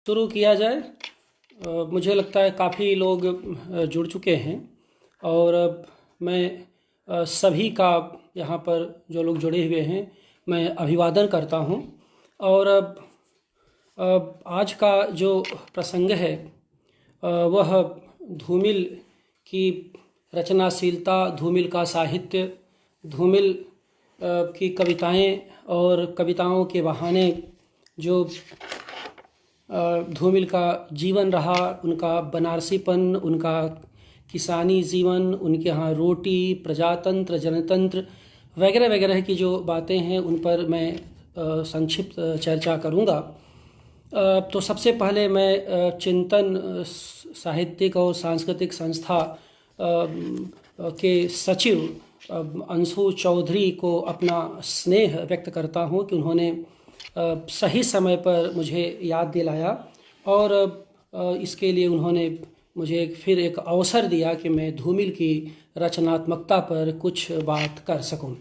शुरू किया जाए। मुझे लगता है काफ़ी लोग जुड़ चुके हैं और मैं सभी का यहाँ पर जो लोग जुड़े हुए हैं मैं अभिवादन करता हूँ। और आज का जो प्रसंग है वह धूमिल की रचनाशीलता, धूमिल का साहित्य, धूमिल की कविताएं और कविताओं के बहाने जो धूमिल का जीवन रहा, उनका बनारसीपन, उनका किसानी जीवन, उनके यहाँ रोटी, प्रजातंत्र, जनतंत्र वगैरह वगैरह की जो बातें हैं उन पर मैं संक्षिप्त चर्चा करूँगा। तो सबसे पहले मैं चिंतन साहित्यिक और सांस्कृतिक संस्था के सचिव अंशु चौधरी को अपना स्नेह व्यक्त करता हूँ कि उन्होंने सही समय पर मुझे याद दिलाया और इसके लिए उन्होंने मुझे फिर एक अवसर दिया कि मैं धूमिल की रचनात्मकता पर कुछ बात कर सकूं।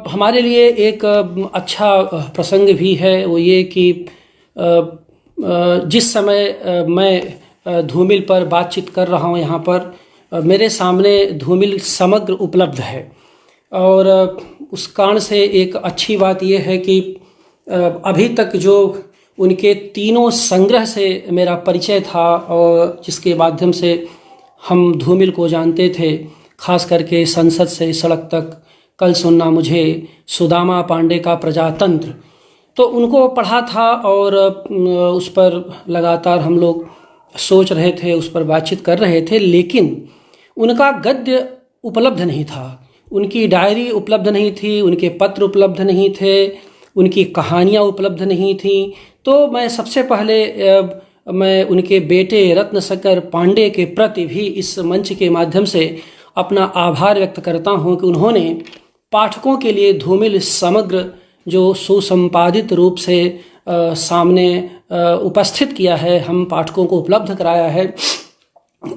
हमारे लिए एक अच्छा प्रसंग भी है वो ये कि जिस समय मैं धूमिल पर बातचीत कर रहा हूँ यहाँ पर मेरे सामने धूमिल समग्र उपलब्ध है और उस कारण से एक अच्छी बात यह है कि अभी तक जो उनके तीनों संग्रह से मेरा परिचय था और जिसके माध्यम से हम धूमिल को जानते थे, खास करके संसद से सड़क तक, कल सुनना मुझे, सुदामा पांडे का प्रजातंत्र, तो उनको पढ़ा था और उस पर लगातार हम लोग सोच रहे थे, उस पर बातचीत कर रहे थे, लेकिन उनका गद्य उपलब्ध नहीं था, उनकी डायरी उपलब्ध नहीं थी, उनके पत्र उपलब्ध नहीं थे, उनकी कहानियाँ उपलब्ध नहीं थीं। तो मैं सबसे पहले मैं उनके बेटे रत्नशंकर पांडे के प्रति भी इस मंच के माध्यम से अपना आभार व्यक्त करता हूँ कि उन्होंने पाठकों के लिए धूमिल समग्र जो सुसंपादित रूप से सामने उपस्थित किया है, हम पाठकों को उपलब्ध कराया है,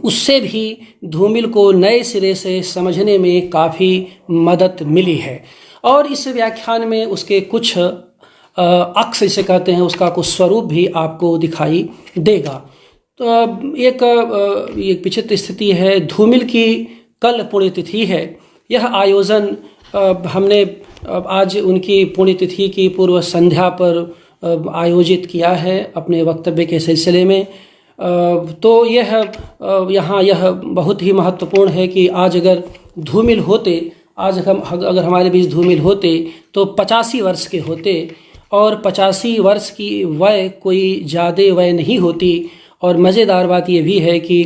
उससे भी धूमिल को नए सिरे से समझने में काफ़ी मदद मिली है। और इस व्याख्यान में उसके कुछ अक्ष जिसे कहते हैं उसका कुछ स्वरूप भी आपको दिखाई देगा। तो एक विचित्र स्थिति है, धूमिल की कल पुण्यतिथि है। यह आयोजन हमने आज उनकी पुण्यतिथि की पूर्व संध्या पर आयोजित किया है अपने वक्तव्य के सिलसिले में। तो यह बहुत ही महत्वपूर्ण है कि आज अगर धूमिल होते, आज हम अगर हमारे बीच धूमिल होते तो 85 वर्ष के होते और 85 वर्ष की वय कोई ज़्यादा वय नहीं होती। और मज़ेदार बात यह भी है कि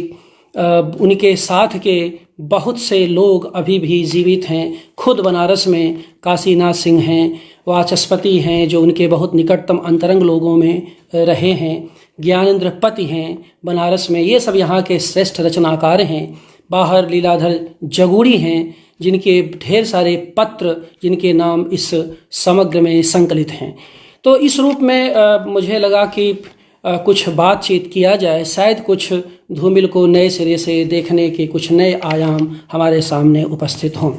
उनके साथ के बहुत से लोग अभी भी जीवित हैं। खुद बनारस में काशीनाथ सिंह हैं, वाचस्पति हैं जो उनके बहुत निकटतम अंतरंग लोगों में रहे हैं, ज्ञानेंद्र पति हैं बनारस में, ये सब यहाँ के श्रेष्ठ रचनाकार हैं। बाहर लीलाधर जगूड़ी हैं जिनके ढेर सारे पत्र, जिनके नाम इस समग्र में संकलित हैं। तो इस रूप में मुझे लगा कि कुछ बातचीत किया जाए, शायद कुछ धूमिल को नए सिरे से देखने के कुछ नए आयाम हमारे सामने उपस्थित हों।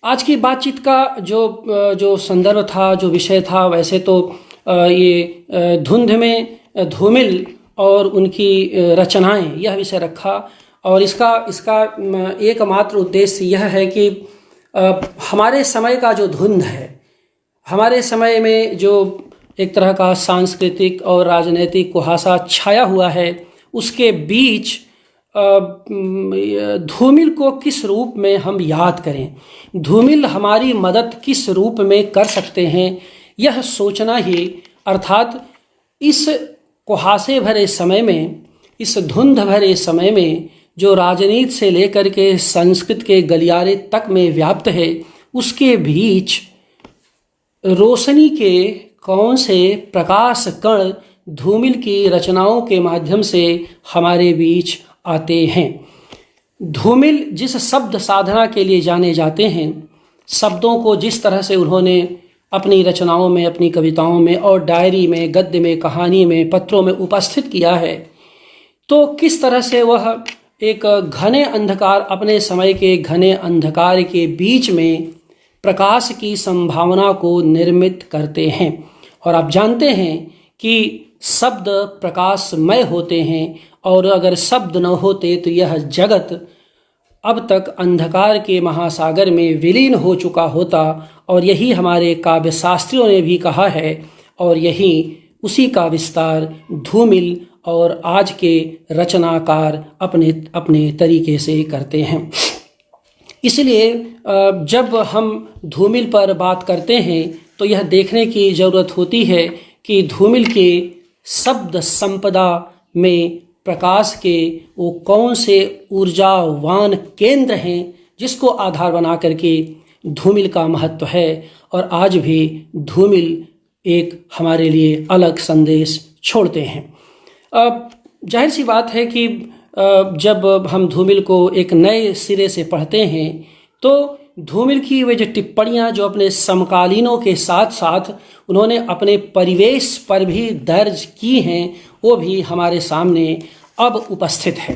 आज की बातचीत का जो संदर्भ था, जो विषय था, वैसे तो ये धुंध में धूमिल और उनकी रचनाएं, यह विषय रखा। और इसका एकमात्र उद्देश्य यह है कि हमारे समय का जो धुंध है, हमारे समय में जो एक तरह का सांस्कृतिक और राजनीतिक कुहासा छाया हुआ है, उसके बीच धूमिल को किस रूप में हम याद करें, धूमिल हमारी मदद किस रूप में कर सकते हैं, यह सोचना ही, अर्थात इस कुहासे भरे समय में, इस धुंध भरे समय में जो राजनीति से लेकर के संस्कृत के गलियारे तक में व्याप्त है, उसके बीच रोशनी के कौन से प्रकाश कण धूमिल की रचनाओं के माध्यम से हमारे बीच आते हैं। धूमिल जिस शब्द साधना के लिए जाने जाते हैं, शब्दों को जिस तरह से उन्होंने अपनी रचनाओं में, अपनी कविताओं में और डायरी में, गद्य में, कहानी में, पत्रों में उपस्थित किया है, तो किस तरह से वह एक घने अंधकार, अपने समय के घने अंधकार के बीच में प्रकाश की संभावना को निर्मित करते हैं। और आप जानते हैं कि शब्द प्रकाशमय होते हैं, और अगर शब्द न होते तो यह जगत अब तक अंधकार के महासागर में विलीन हो चुका होता। और यही हमारे काव्यशास्त्रियों ने भी कहा है, और यही उसी का विस्तार धूमिल और आज के रचनाकार अपने अपने तरीके से करते हैं। इसलिए जब हम धूमिल पर बात करते हैं तो यह देखने की ज़रूरत होती है कि धूमिल के शब्द संपदा में प्रकाश के वो कौन से ऊर्जावान केंद्र हैं जिसको आधार बना करके धूमिल का महत्व है। और आज भी धूमिल एक हमारे लिए अलग संदेश छोड़ते हैं। अब जाहिर सी बात है कि जब हम धूमिल को एक नए सिरे से पढ़ते हैं तो धूमिल की वे जो टिप्पणियाँ जो अपने समकालीनों के साथ साथ उन्होंने अपने परिवेश पर भी दर्ज की हैं, वो भी हमारे सामने अब उपस्थित है।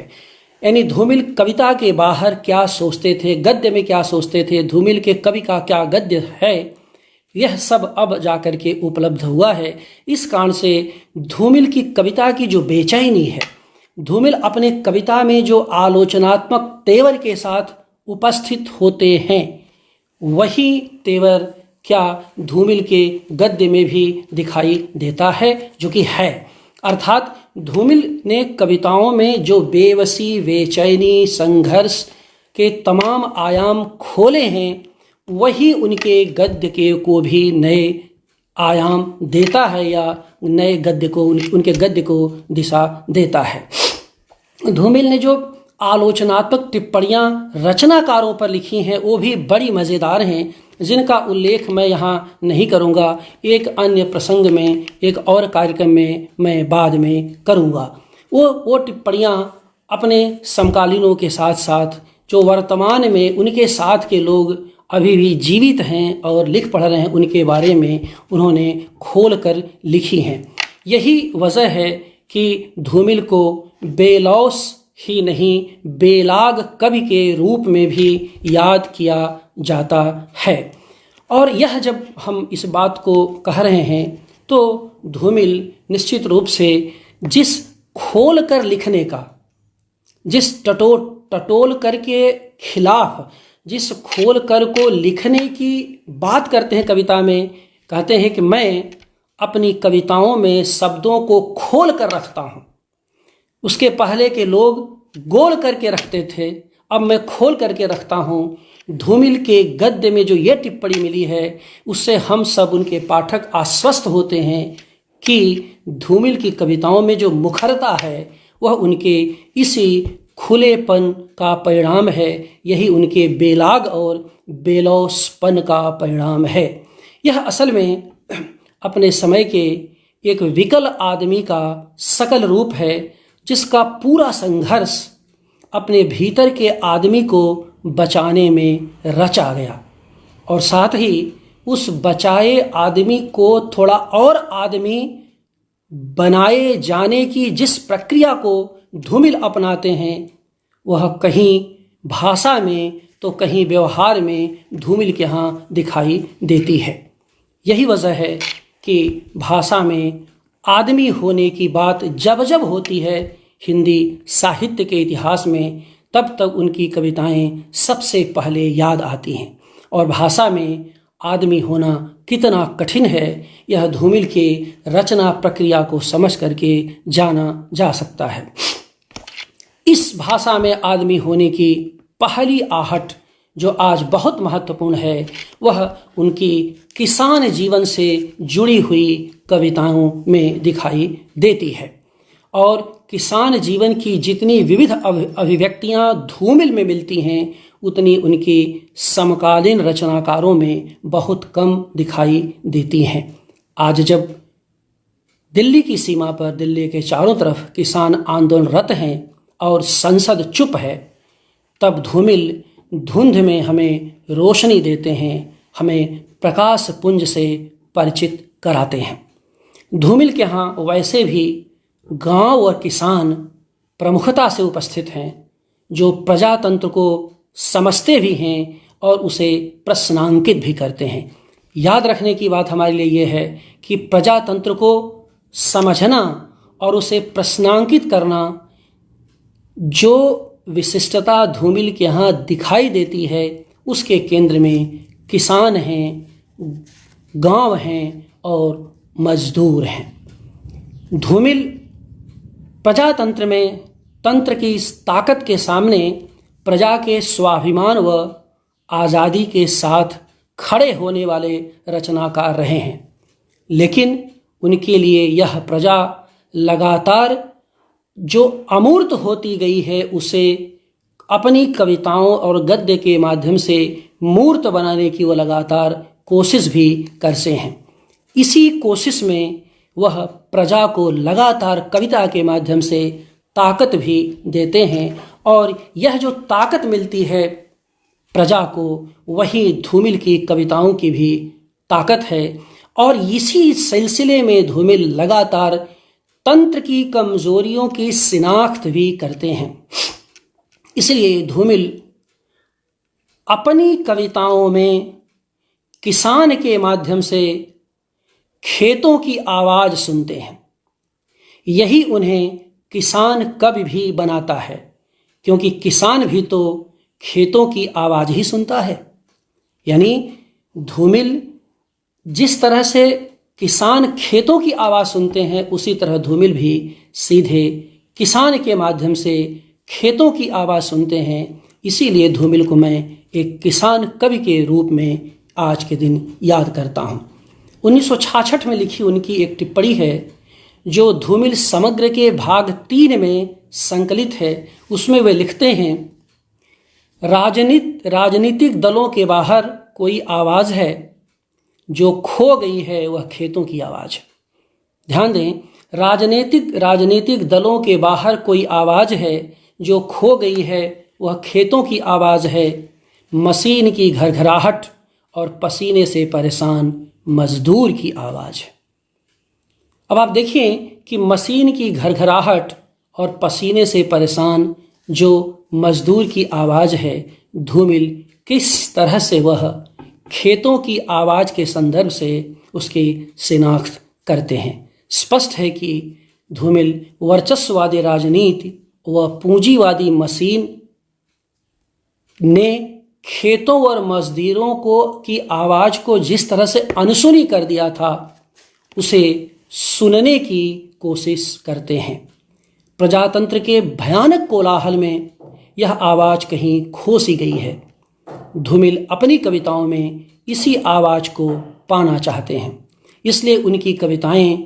यानी धूमिल कविता के बाहर क्या सोचते थे, गद्य में क्या सोचते थे, धूमिल के कवि का क्या गद्य है, यह सब अब जाकर के उपलब्ध हुआ है। इस कारण से धूमिल की कविता की जो बेचैनी है, धूमिल अपने कविता में जो आलोचनात्मक तेवर के साथ उपस्थित होते हैं, वही तेवर क्या धूमिल के गद्य में भी दिखाई देता है, जो कि है। अर्थात धूमिल ने कविताओं में जो बेबसी, बेचैनी, संघर्ष के तमाम आयाम खोले हैं, वही उनके गद्य के को भी नए आयाम देता है या नए गद्य को उनके गद्य को दिशा देता है। धूमिल ने जो आलोचनात्मक टिप्पणियाँ रचनाकारों पर लिखी हैं वो भी बड़ी मज़ेदार हैं, जिनका उल्लेख मैं यहाँ नहीं करूँगा। एक अन्य प्रसंग में, एक और कार्यक्रम में मैं बाद में करूँगा। वो टिप्पणियाँ अपने समकालीनों के साथ साथ जो वर्तमान में उनके साथ के लोग अभी भी जीवित हैं और लिख पढ़ रहे हैं, उनके बारे में उन्होंने खोल कर लिखी हैं। यही वजह है कि धूमिल को बेलौस ही नहीं, बेलाग कवि के रूप में भी याद किया जाता है। और यह जब हम इस बात को कह रहे हैं तो धूमिल निश्चित रूप से जिस खोल कर लिखने का, जिस टटोल कर के खिलाफ, जिस खोल कर को लिखने की बात करते हैं कविता में, कहते हैं कि मैं अपनी कविताओं में शब्दों को खोल कर रखता हूँ। उसके पहले के लोग गोल करके रखते थे, अब मैं खोल करके रखता हूँ। धूमिल के गद्य में जो ये टिप्पणी मिली है, उससे हम सब उनके पाठक आश्वस्त होते हैं कि धूमिल की कविताओं में जो मुखरता है वह उनके इसी खुलेपन का परिणाम है। यही उनके बेलाग और बेलौसपन का परिणाम है। यह असल में अपने समय के एक विकल आदमी का सकल रूप है, जिसका पूरा संघर्ष अपने भीतर के आदमी को बचाने में रचा गया, और साथ ही उस बचाए आदमी को थोड़ा और आदमी बनाए जाने की जिस प्रक्रिया को धूमिल अपनाते हैं, वह कहीं भाषा में तो कहीं व्यवहार में धूमिल के यहाँ दिखाई देती है। यही वजह है कि भाषा में आदमी होने की बात जब जब होती है हिंदी साहित्य के इतिहास में, तब तक उनकी कविताएं सबसे पहले याद आती हैं। और भाषा में आदमी होना कितना कठिन है, यह धूमिल के रचना प्रक्रिया को समझ करके जाना जा सकता है। इस भाषा में आदमी होने की पहली आहट जो आज बहुत महत्वपूर्ण है, वह उनकी किसान जीवन से जुड़ी हुई कविताओं में दिखाई देती है। और किसान जीवन की जितनी विविध अभिव्यक्तियाँ धूमिल में मिलती हैं, उतनी उनकी समकालीन रचनाकारों में बहुत कम दिखाई देती हैं। आज जब दिल्ली की सीमा पर, दिल्ली के चारों तरफ किसान आंदोलनरत हैं और संसद चुप है, तब धूमिल धुंध में हमें रोशनी देते हैं, हमें प्रकाश पुंज से परिचित कराते हैं। धूमिल के यहाँ वैसे भी गांव और किसान प्रमुखता से उपस्थित हैं, जो प्रजातंत्र को समझते भी हैं और उसे प्रश्नांकित भी करते हैं। याद रखने की बात हमारे लिए यह है कि प्रजातंत्र को समझना और उसे प्रश्नांकित करना, जो विशिष्टता धूमिल के यहाँ दिखाई देती है उसके केंद्र में किसान हैं, गांव हैं और मजदूर हैं। धूमिल प्रजातंत्र में तंत्र की इस ताकत के सामने प्रजा के स्वाभिमान व आज़ादी के साथ खड़े होने वाले रचनाकार रहे हैं, लेकिन उनके लिए यह प्रजा लगातार जो अमूर्त होती गई है उसे अपनी कविताओं और गद्य के माध्यम से मूर्त बनाने की वह लगातार कोशिश भी करते हैं। इसी कोशिश में वह प्रजा को लगातार कविता के माध्यम से ताकत भी देते हैं, और यह जो ताकत मिलती है प्रजा को, वही धूमिल की कविताओं की भी ताकत है। और इसी सिलसिले में धूमिल लगातार तंत्र की कमजोरियों की शिनाख्त भी करते हैं। इसलिए धूमिल अपनी कविताओं में किसान के माध्यम से खेतों की आवाज़ सुनते हैं। यही उन्हें किसान कवि भी बनाता है, क्योंकि किसान भी तो खेतों की आवाज़ ही सुनता है। यानी धूमिल जिस तरह से किसान खेतों की आवाज़ सुनते हैं, उसी तरह धूमिल भी सीधे किसान के माध्यम से खेतों की आवाज़ सुनते हैं। इसीलिए धूमिल को मैं एक किसान कवि के रूप में आज के दिन याद करता हूँ। 1966 में लिखी उनकी एक टिप्पणी है जो धूमिल समग्र के भाग 3 में संकलित है। उसमें वे लिखते हैं, राजनीतिक दलों के बाहर कोई आवाज़ है जो खो गई है, वह खेतों की आवाज़। ध्यान दें, राजनीतिक दलों के बाहर कोई आवाज़ है जो खो गई है, वह खेतों की आवाज़ है। मशीन की घरघराहट और पसीने से परेशान मजदूर की आवाज़ है। अब आप देखिए कि मशीन की घरघराहट और पसीने से परेशान जो मजदूर की आवाज़ है, धूमिल किस तरह से वह खेतों की आवाज़ के संदर्भ से उसकी शिनाख्त करते हैं। स्पष्ट है कि धूमिल वर्चस्ववादी राजनीति व पूंजीवादी मशीन ने खेतों और मजदूरों की आवाज़ को जिस तरह से अनसुनी कर दिया था, उसे सुनने की कोशिश करते हैं। प्रजातंत्र के भयानक कोलाहल में यह आवाज़ कहीं खो सी गई है। धूमिल अपनी कविताओं में इसी आवाज़ को पाना चाहते हैं। इसलिए उनकी कविताएं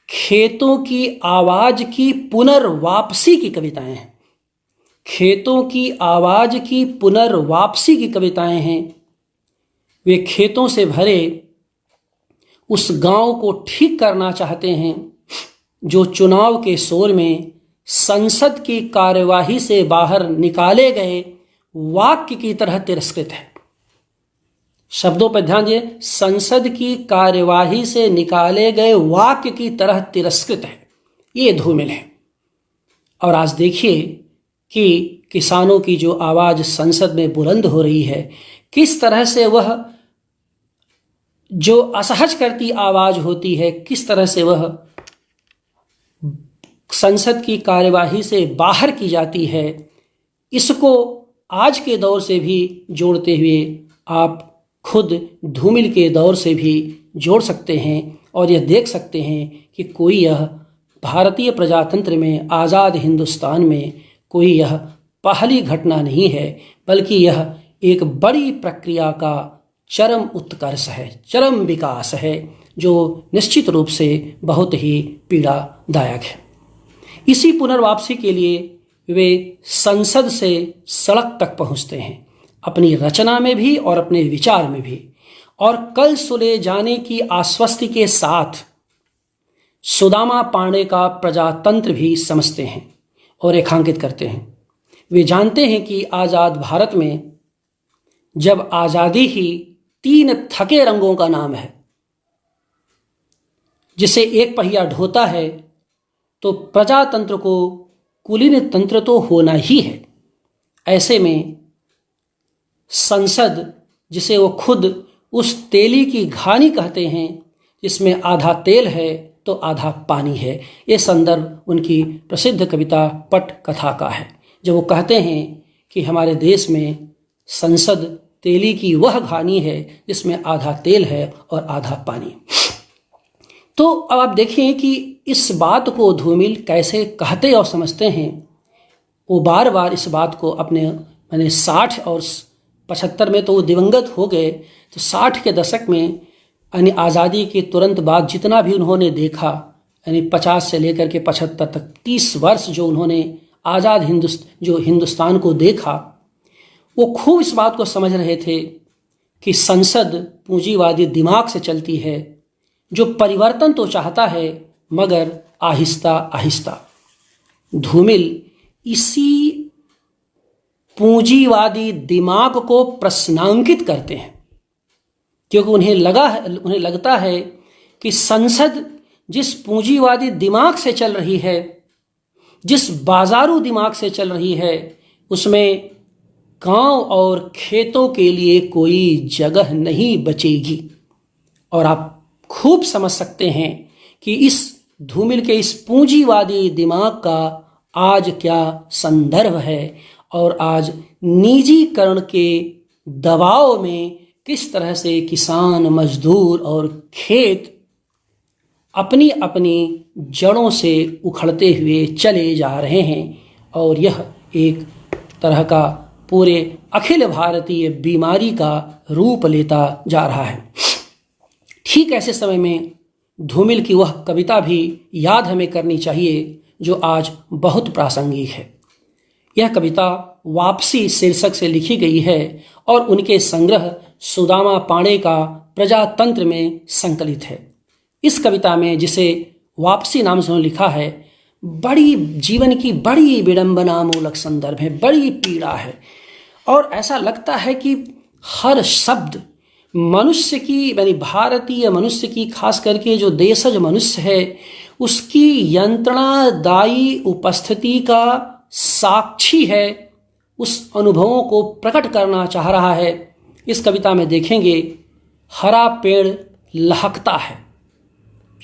खेतों की आवाज़ की पुनर्वापसी की कविताएं हैं। खेतों की आवाज़ की पुनर्वापसी की कविताएं हैं। वे खेतों से भरे उस गांव को ठीक करना चाहते हैं जो चुनाव के शोर में संसद की कार्यवाही से बाहर निकाले गए वाक्य की तरह तिरस्कृत है। शब्दों पर ध्यान दिए, संसद की कार्यवाही से निकाले गए वाक्य की तरह तिरस्कृत है। ये धूमिल है। और आज देखिए कि किसानों की जो आवाज़ संसद में बुलंद हो रही है, किस तरह से वह जो असहज करती आवाज़ होती है, किस तरह से वह संसद की कार्यवाही से बाहर की जाती है। इसको आज के दौर से भी जोड़ते हुए आप खुद धूमिल के दौर से भी जोड़ सकते हैं और यह देख सकते हैं कि कोई यह भारतीय प्रजातंत्र में, आज़ाद हिंदुस्तान में कोई यह पहली घटना नहीं है, बल्कि यह एक बड़ी प्रक्रिया का चरम उत्कर्ष है, चरम विकास है, जो निश्चित रूप से बहुत ही पीड़ादायक है। इसी पुनर्वापसी के लिए वे संसद से सड़क तक पहुंचते हैं, अपनी रचना में भी और अपने विचार में भी, और कल सुले जाने की आश्वस्ति के साथ सुदामा पांडे का प्रजातंत्र भी समझते हैं और रेखांकित करते हैं। वे जानते हैं कि आज़ाद भारत में जब आज़ादी ही 3 थके रंगों का नाम है, जिसे एक पहिया ढोता है, तो प्रजातंत्र को कुलीन तंत्र तो होना ही है। ऐसे में संसद, जिसे वो खुद उस तेली की घानी कहते हैं जिसमें आधा तेल है तो आधा पानी है, ये संदर्भ उनकी प्रसिद्ध कविता पट कथा का है, जब वो कहते हैं कि हमारे देश में संसद तेली की वह घानी है जिसमें आधा तेल है और आधा पानी। तो अब आप देखें कि इस बात को धूमिल कैसे कहते और समझते हैं। वो बार बार इस बात को अपने 60 और 75 में तो वो दिवंगत हो गए, तो 60 के दशक में यानी आज़ादी के तुरंत बाद जितना भी उन्होंने देखा, यानी 50 से लेकर के 75 तक 30 वर्ष जो उन्होंने आज़ाद हिंदुस्तान को देखा, वो खूब इस बात को समझ रहे थे कि संसद पूंजीवादी दिमाग से चलती है, जो परिवर्तन तो चाहता है मगर आहिस्ता आहिस्ता। धूमिल इसी पूंजीवादी दिमाग को प्रश्नांकित करते हैं, क्योंकि उन्हें लगता है कि संसद जिस पूंजीवादी दिमाग से चल रही है, जिस बाजारू दिमाग से चल रही है, उसमें गांव और खेतों के लिए कोई जगह नहीं बचेगी। और आप खूब समझ सकते हैं कि इस धूमिल के इस पूंजीवादी दिमाग का आज क्या संदर्भ है और आज निजीकरण के दबाव में किस तरह से किसान, मजदूर और खेत अपनी अपनी जड़ों से उखड़ते हुए चले जा रहे हैं, और यह एक तरह का पूरे अखिल भारतीय बीमारी का रूप लेता जा रहा है। ठीक ऐसे समय में धूमिल की वह कविता भी याद हमें करनी चाहिए जो आज बहुत प्रासंगिक है। यह कविता वापसी शीर्षक से लिखी गई है और उनके संग्रह सुदामा पांडे का प्रजातंत्र में संकलित है। इस कविता में, जिसे वापसी नाम से लिखा है, बड़ी जीवन की बड़ी विडंबना मूलक संदर्भ है, बड़ी पीड़ा है, और ऐसा लगता है कि हर शब्द मनुष्य की, यानी भारतीय मनुष्य की, खास करके जो देशज मनुष्य है, उसकी यंत्रणादायी उपस्थिति का साक्षी है, उस अनुभवों को प्रकट करना चाह रहा है। इस कविता में देखेंगे, हरा पेड़ लहकता है,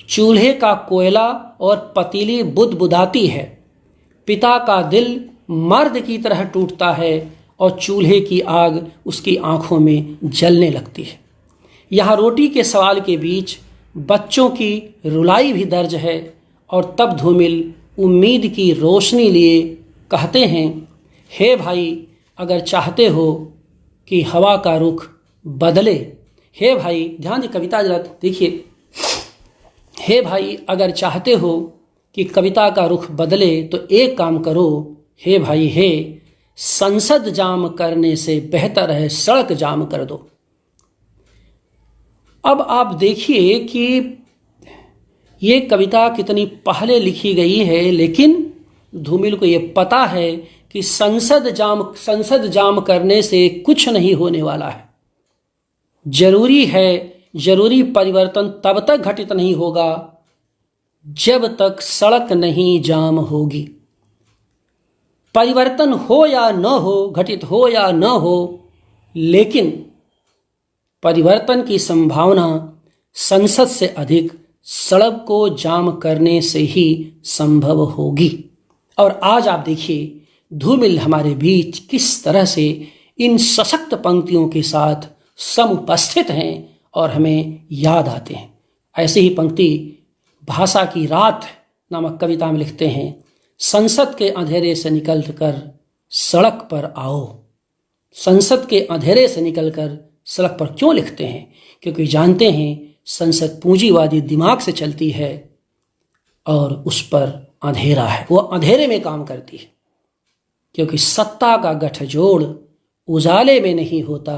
चूल्हे का कोयला और पतीली बुदबुदाती है, पिता का दिल मर्द की तरह टूटता है और चूल्हे की आग उसकी आंखों में जलने लगती है। यहाँ रोटी के सवाल के बीच बच्चों की रुलाई भी दर्ज है, और तब धूमिल उम्मीद की रोशनी लिए कहते हैं, हे भाई अगर चाहते हो कि हवा का रुख बदले, हे भाई, ध्यान दी कविता जरा देखिए, हे भाई अगर चाहते हो कि कविता का रुख बदले तो एक काम करो, हे भाई हे, संसद जाम करने से बेहतर है सड़क जाम कर दो। अब आप देखिए कि ये कविता कितनी पहले लिखी गई है, लेकिन धूमिल को ये पता है कि संसद जाम करने से कुछ नहीं होने वाला है। जरूरी परिवर्तन तब तक घटित नहीं होगा जब तक सड़क नहीं जाम होगी। परिवर्तन हो या न हो, घटित हो या न हो, लेकिन परिवर्तन की संभावना संसद से अधिक सड़क को जाम करने से ही संभव होगी। और आज आप देखिए धूमिल हमारे बीच किस तरह से इन सशक्त पंक्तियों के साथ समुपस्थित हैं और हमें याद आते हैं। ऐसे ही पंक्ति भाषा की रात नामक कविता में लिखते हैं, संसद के अंधेरे से निकलकर सड़क पर आओ। संसद के अंधेरे से निकलकर सड़क पर क्यों लिखते हैं? क्योंकि जानते हैं संसद पूंजीवादी दिमाग से चलती है और उस पर अंधेरा है, वो अंधेरे में काम करती है, क्योंकि सत्ता का गठजोड़ उजाले में नहीं होता,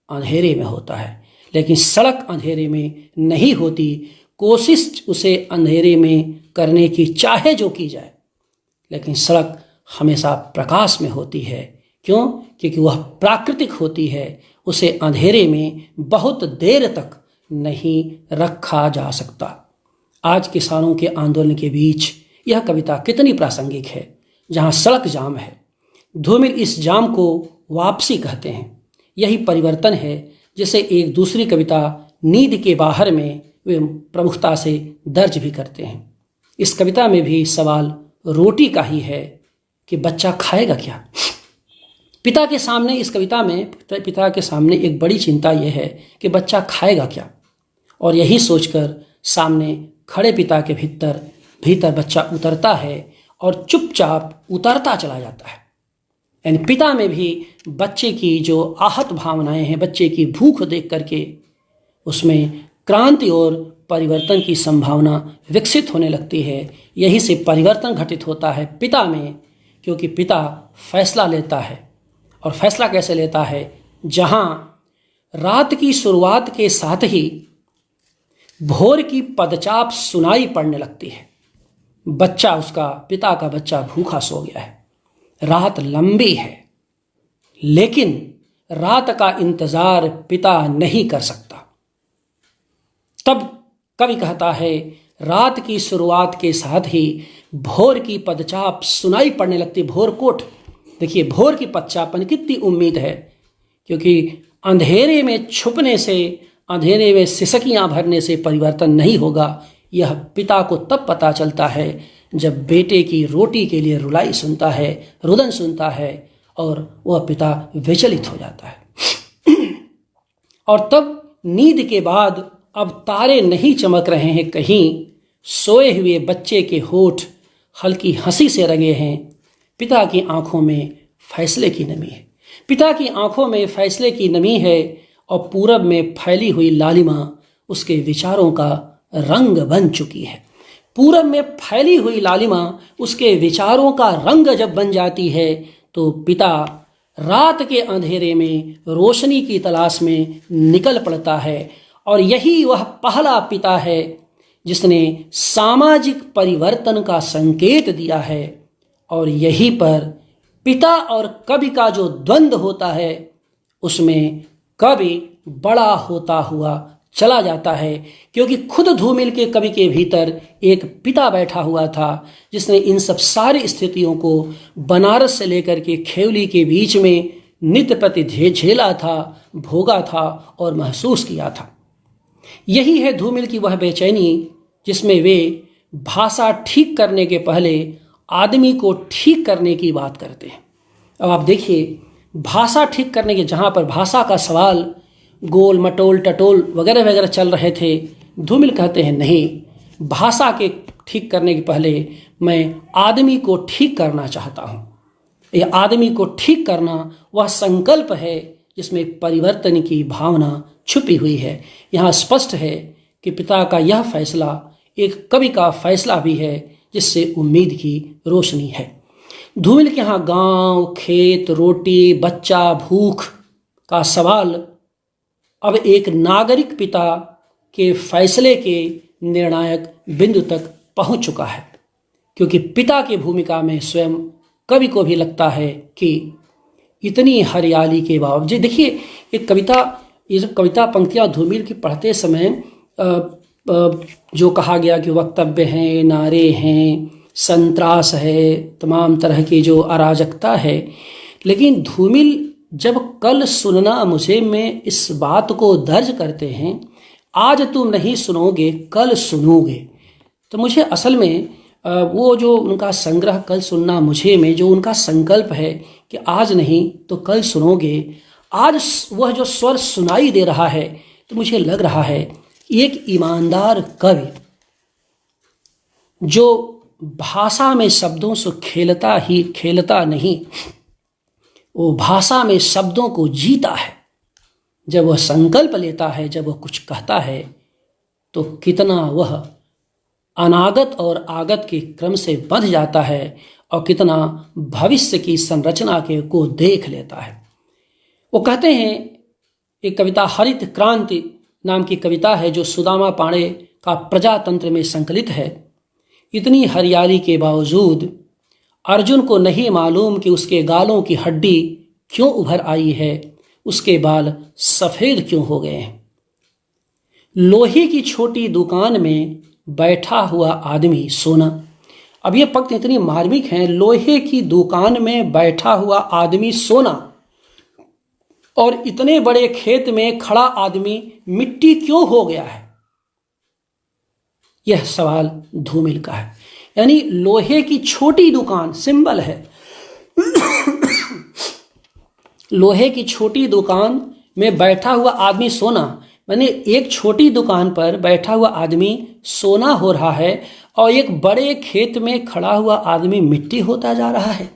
अंधेरे में होता है। लेकिन सड़क अंधेरे में नहीं होती, कोशिश उसे अंधेरे में करने की चाहे जो की जाए, लेकिन सड़क हमेशा प्रकाश में होती है। क्यों? क्योंकि वह प्राकृतिक होती है, उसे अंधेरे में बहुत देर तक नहीं रखा जा सकता। आज किसानों के आंदोलन के बीच यह कविता कितनी प्रासंगिक है, जहाँ सड़क जाम है, धूमिल इस जाम को वापसी कहते हैं। यही परिवर्तन है जिसे एक दूसरी कविता नींद के बाहर में वे प्रमुखता से दर्ज भी करते हैं। इस कविता में भी सवाल रोटी का ही है कि बच्चा खाएगा क्या। पिता के सामने इस कविता में पिता के सामने एक बड़ी चिंता यह है कि बच्चा खाएगा क्या, और यही सोचकर सामने खड़े पिता के भीतर बच्चा उतरता है और चुपचाप उतरता चला जाता है। यानी पिता में भी बच्चे की जो आहत भावनाएं हैं, बच्चे की भूख देख करके उसमें क्रांति और परिवर्तन की संभावना विकसित होने लगती है। यही से परिवर्तन घटित होता है पिता में, क्योंकि पिता फैसला लेता है। और फैसला कैसे लेता है? जहां रात की शुरुआत के साथ ही भोर की पदचाप सुनाई पड़ने लगती है। पिता का बच्चा भूखा सो गया है, रात लंबी है, लेकिन रात का इंतजार पिता नहीं कर सकता। तब कवि कहता है, रात की शुरुआत के साथ ही भोर की पदचाप सुनाई पड़ने लगती। भोर कोठ, देखिए भोर की पदचाप कितनी उम्मीद है, क्योंकि अंधेरे में छुपने से, अंधेरे में सिसकियां भरने से परिवर्तन नहीं होगा। यह पिता को तब पता चलता है जब बेटे की रोटी के लिए रुलाई सुनता है, रुदन सुनता है, और वह पिता विचलित हो जाता है। और तब नींद के बाद अब तारे नहीं चमक रहे हैं, कहीं सोए हुए बच्चे के होठ हल्की हंसी से रंगे हैं। पिता की आंखों में फैसले की नमी है, पिता की आंखों में फैसले की नमी है, और पूरब में फैली हुई लालिमा उसके विचारों का रंग बन चुकी है। पूरब में फैली हुई लालिमा उसके विचारों का रंग जब बन जाती है, तो पिता रात के अंधेरे में रोशनी की तलाश में निकल पड़ता है। और यही वह पहला पिता है जिसने सामाजिक परिवर्तन का संकेत दिया है। और यहीं पर पिता और कवि का जो द्वंद्व होता है, उसमें कवि बड़ा होता हुआ चला जाता है, क्योंकि खुद धूमिल के कवि के भीतर एक पिता बैठा हुआ था जिसने इन सब सारी स्थितियों को बनारस से लेकर के खेवली के बीच में नित्य प्रति झेला था, भोगा था और महसूस किया था। यही है धूमिल की वह बेचैनी जिसमें वे भाषा ठीक करने के पहले आदमी को ठीक करने की बात करते हैं। अब आप देखिए, भाषा ठीक करने के, जहाँ पर भाषा का सवाल गोल मटोल टटोल वगैरह वगैरह चल रहे थे, धूमिल कहते हैं नहीं, भाषा के ठीक करने के पहले मैं आदमी को ठीक करना चाहता हूँ। यह आदमी को ठीक करना वह संकल्प है जिसमें परिवर्तन की भावना छुपी हुई है। यहाँ स्पष्ट है कि पिता का यह फैसला एक कवि का फैसला भी है जिससे उम्मीद की रोशनी है। धूमिल के यहाँ गांव, खेत, रोटी, बच्चा, भूख का सवाल अब एक नागरिक पिता के फैसले के निर्णायक बिंदु तक पहुंच चुका है, क्योंकि पिता की भूमिका में स्वयं कवि को भी लगता है कि इतनी हरियाली के बावजूद, देखिए एक कविता, ये जो कविता पंक्तियां धूमिल की पढ़ते समय जो कहा गया कि वक्तव्य हैं, नारे हैं, संत्रास है, तमाम तरह की जो अराजकता है, लेकिन धूमिल जब कल सुनना मुझे में इस बात को दर्ज करते हैं, आज तुम नहीं सुनोगे कल सुनोगे, तो मुझे असल में वो जो उनका संग्रह कल सुनना मुझे में जो उनका संकल्प है कि आज नहीं तो कल सुनोगे, आज वह जो स्वर सुनाई दे रहा है, तो मुझे लग रहा है एक ईमानदार कवि जो भाषा में शब्दों से खेलता नहीं, वो भाषा में शब्दों को जीता है। जब वह संकल्प लेता है, जब वह कुछ कहता है, तो कितना वह अनागत और आगत के क्रम से बंध जाता है और कितना भविष्य की संरचना को देख लेता है। वो कहते हैं, एक कविता हरित क्रांति नाम की कविता है जो सुदामा पांडे का प्रजातंत्र में संकलित है। इतनी हरियाली के बावजूद अर्जुन को नहीं मालूम कि उसके गालों की हड्डी क्यों उभर आई है, उसके बाल सफ़ेद क्यों हो गए हैं। लोहे की छोटी दुकान में बैठा हुआ आदमी सोना अब ये पंक्ति इतनी मार्मिक है, लोहे की दुकान में बैठा हुआ आदमी सोना और इतने बड़े खेत में खड़ा आदमी मिट्टी क्यों हो गया है? यह सवाल धूमिल का है। यानी लोहे की छोटी दुकान सिंबल है लोहे की छोटी दुकान में बैठा हुआ आदमी सोना, माने एक छोटी दुकान पर बैठा हुआ आदमी सोना हो रहा है और एक बड़े खेत में खड़ा हुआ आदमी मिट्टी होता जा रहा है।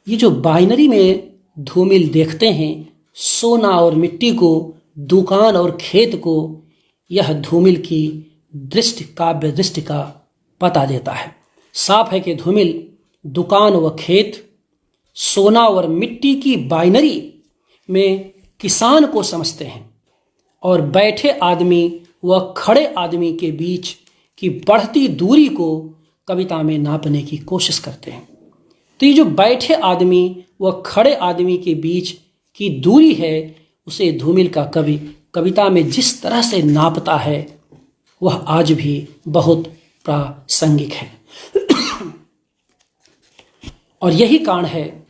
ये जो बाइनरी में धूमिल देखते हैं, सोना और मिट्टी को, दुकान और खेत को, यह धूमिल की दृष्टि, काव्य दृष्टि का पता देता है। साफ है कि धूमिल दुकान व खेत, सोना और मिट्टी की बाइनरी में किसान को समझते हैं और बैठे आदमी व खड़े आदमी के बीच की बढ़ती दूरी को कविता में नापने की कोशिश करते हैं। तो ये जो बैठे आदमी व खड़े आदमी के बीच की दूरी है, उसे धूमिल का कवि कविता में जिस तरह से नापता है वह आज भी बहुत प्रासंगिक है। और यही कारण है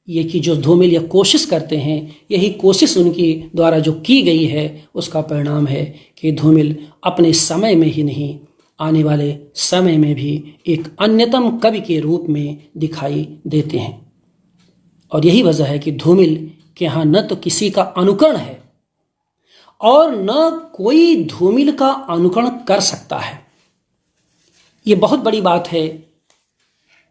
ये कि जो धूमिल यह कोशिश करते हैं, यही कोशिश उनकी द्वारा जो की गई है, उसका परिणाम है कि धूमिल अपने समय में ही नहीं, आने वाले समय में भी एक अन्यतम कवि के रूप में दिखाई देते हैं। और यही वजह है कि धूमिल के यहाँ न तो किसी का अनुकरण है और न कोई धूमिल का अनुकरण कर सकता है। ये बहुत बड़ी बात है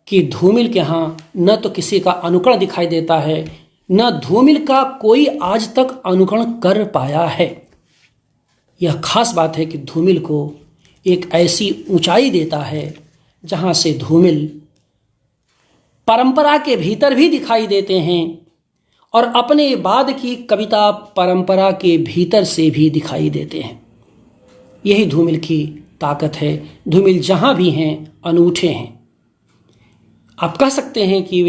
कि धूमिल के यहाँ न तो किसी का अनुकरण दिखाई देता है, न धूमिल का कोई आज तक अनुकरण कर पाया है। यह खास बात है कि धूमिल को एक ऐसी ऊंचाई देता है जहाँ से धूमिल परंपरा के भीतर भी दिखाई देते हैं और अपने बाद की कविता परंपरा के भीतर से भी दिखाई देते हैं। यही धूमिल की ताकत है। धूमिल जहाँ भी हैं अनूठे हैं। आप कह सकते हैं कि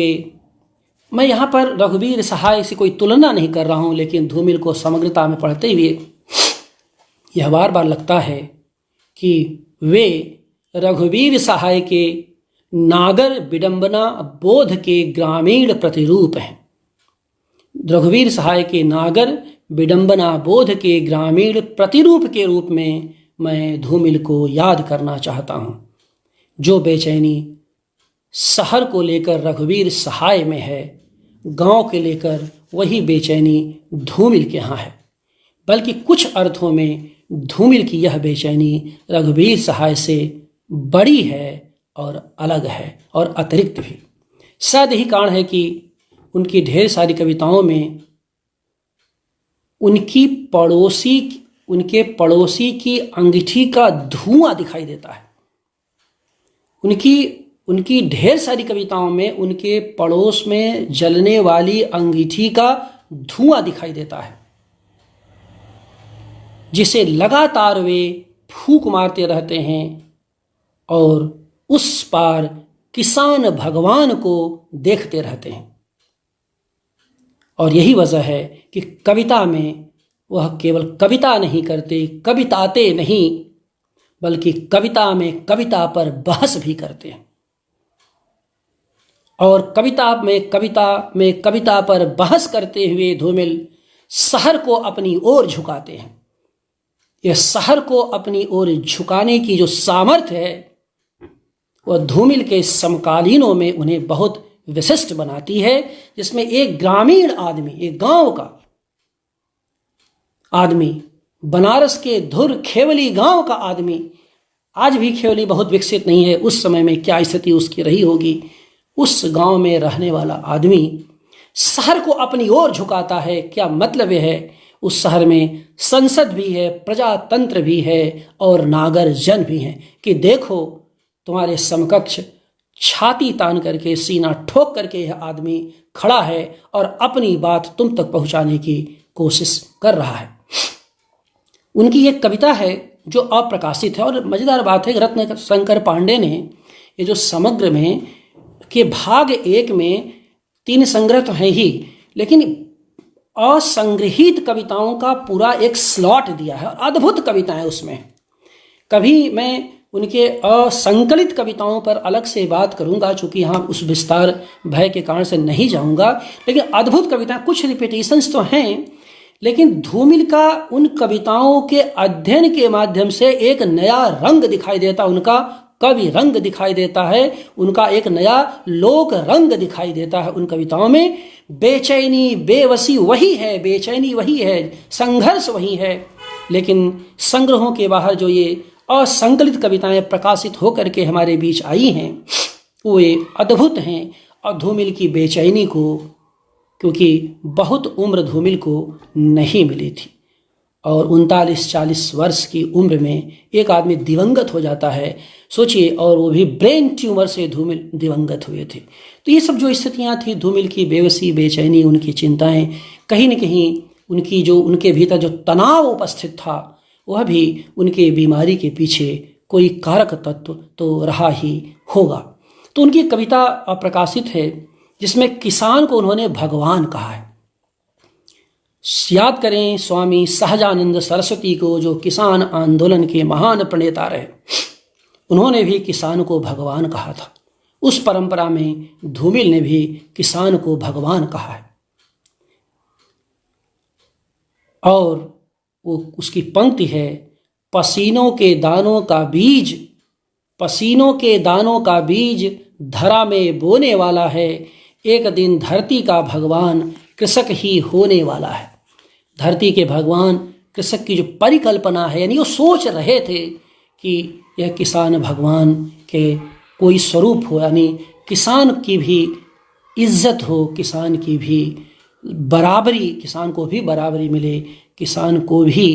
मैं यहाँ पर रघुवीर सहाय से कोई तुलना नहीं कर रहा हूँ, लेकिन धूमिल को समग्रता में पढ़ते हुए यह बार बार लगता है कि वे रघुवीर सहाय के नागर विडंबना बोध के ग्रामीण प्रतिरूप हैं। रघुवीर सहाय के नागर विडंबना बोध के ग्रामीण प्रतिरूप के रूप में मैं धूमिल को याद करना चाहता हूँ। जो बेचैनी शहर को लेकर रघुवीर सहाय में है, गांव के लेकर वही बेचैनी धूमिल के यहाँ है। बल्कि कुछ अर्थों में धूमिल की यह बेचैनी रघुवीर सहाय से बड़ी है और अलग है और अतिरिक्त भी। शायद यही कारण है कि उनकी ढेर सारी कविताओं में उनके पड़ोसी की अंगीठी का धुआं दिखाई देता है। उनकी ढेर सारी कविताओं में उनके पड़ोस में जलने वाली अंगीठी का धुआं दिखाई देता है, जिसे लगातार वे फूंक मारते रहते हैं और उस पार किसान भगवान को देखते रहते हैं। और यही वजह है कि कविता में वह केवल कविता नहीं करते, कविताते नहीं, बल्कि कविता में कविता पर बहस भी करते हैं। और कविता पर बहस करते हुए धूमिल शहर को अपनी ओर झुकाते हैं। यह शहर को अपनी ओर झुकाने की जो सामर्थ्य है, वह धूमिल के समकालीनों में उन्हें बहुत विशिष्ट बनाती है, जिसमें एक ग्रामीण आदमी, एक गांव का आदमी, बनारस के धुर खेवली गांव का आदमी, आज भी खेवली बहुत विकसित नहीं है, उस समय में क्या स्थिति उसकी रही होगी, उस गांव में रहने वाला आदमी शहर को अपनी ओर झुकाता है। क्या मतलब यह है, उस शहर में संसद भी है, प्रजातंत्र भी है और नागर जन भी हैं कि देखो तुम्हारे समकक्ष छाती तान करके, सीना ठोक करके यह आदमी खड़ा है और अपनी बात तुम तक पहुंचाने की कोशिश कर रहा है। उनकी एक कविता है जो अप्रकाशित है, और मजेदार बात है कि रत्न शंकर पांडे ने ये जो समग्र में के भाग 1 में 3 संग्रह तो हैं ही, लेकिन असंग्रहित कविताओं का पूरा एक स्लॉट दिया है। अद्भुत कविताएं उसमें। कभी मैं उनके असंकलित कविताओं पर अलग से बात करूंगा, चूंकि यहाँ उस विस्तार भय के कारण से नहीं जाऊंगा। लेकिन अद्भुत कविता, कुछ रिपीटेशंस तो हैं, लेकिन धूमिल का उन कविताओं के अध्ययन के माध्यम से एक नया रंग दिखाई देता, उनका कवि रंग दिखाई देता है, उनका एक नया लोक रंग दिखाई देता है उन कविताओं में। बेचैनी बेवसी वही है, बेचैनी वही है, संघर्ष वही है, लेकिन संग्रहों के बाहर जो ये असंकलित कविताएं प्रकाशित होकर के हमारे बीच आई हैं वो ये अद्भुत हैं। और धूमिल की बेचैनी को, क्योंकि बहुत उम्र धूमिल को नहीं मिली थी और 39-40 वर्ष की उम्र में एक आदमी दिवंगत हो जाता है, सोचिए, और वो भी ब्रेन ट्यूमर से धूमिल दिवंगत हुए थे। तो ये सब जो स्थितियां थी, धूमिल की बेबसी, बेचैनी, उनकी चिंताएं, कहीं न कहीं उनकी जो उनके भीतर जो तनाव उपस्थित था वह भी उनके बीमारी के पीछे कोई कारक तत्व तो रहा ही होगा। तो उनकी कविता प्रकाशित है जिसमें किसान को उन्होंने भगवान कहा है। याद करें स्वामी सहजानंद सरस्वती को, जो किसान आंदोलन के महान प्रणेता रहे, उन्होंने भी किसान को भगवान कहा था। उस परंपरा में धूमिल ने भी किसान को भगवान कहा है। और वो उसकी पंक्ति है, पसीनों के दानों का बीज, पसीनों के दानों का बीज धरा में बोने वाला है, एक दिन धरती का भगवान कृषक ही होने वाला है। धरती के भगवान कृषक की जो परिकल्पना है, यानी वो सोच रहे थे कि यह किसान भगवान के कोई स्वरूप हो, यानी किसान की भी इज्जत हो, किसान की भी बराबरी, किसान को भी बराबरी मिले, किसान को भी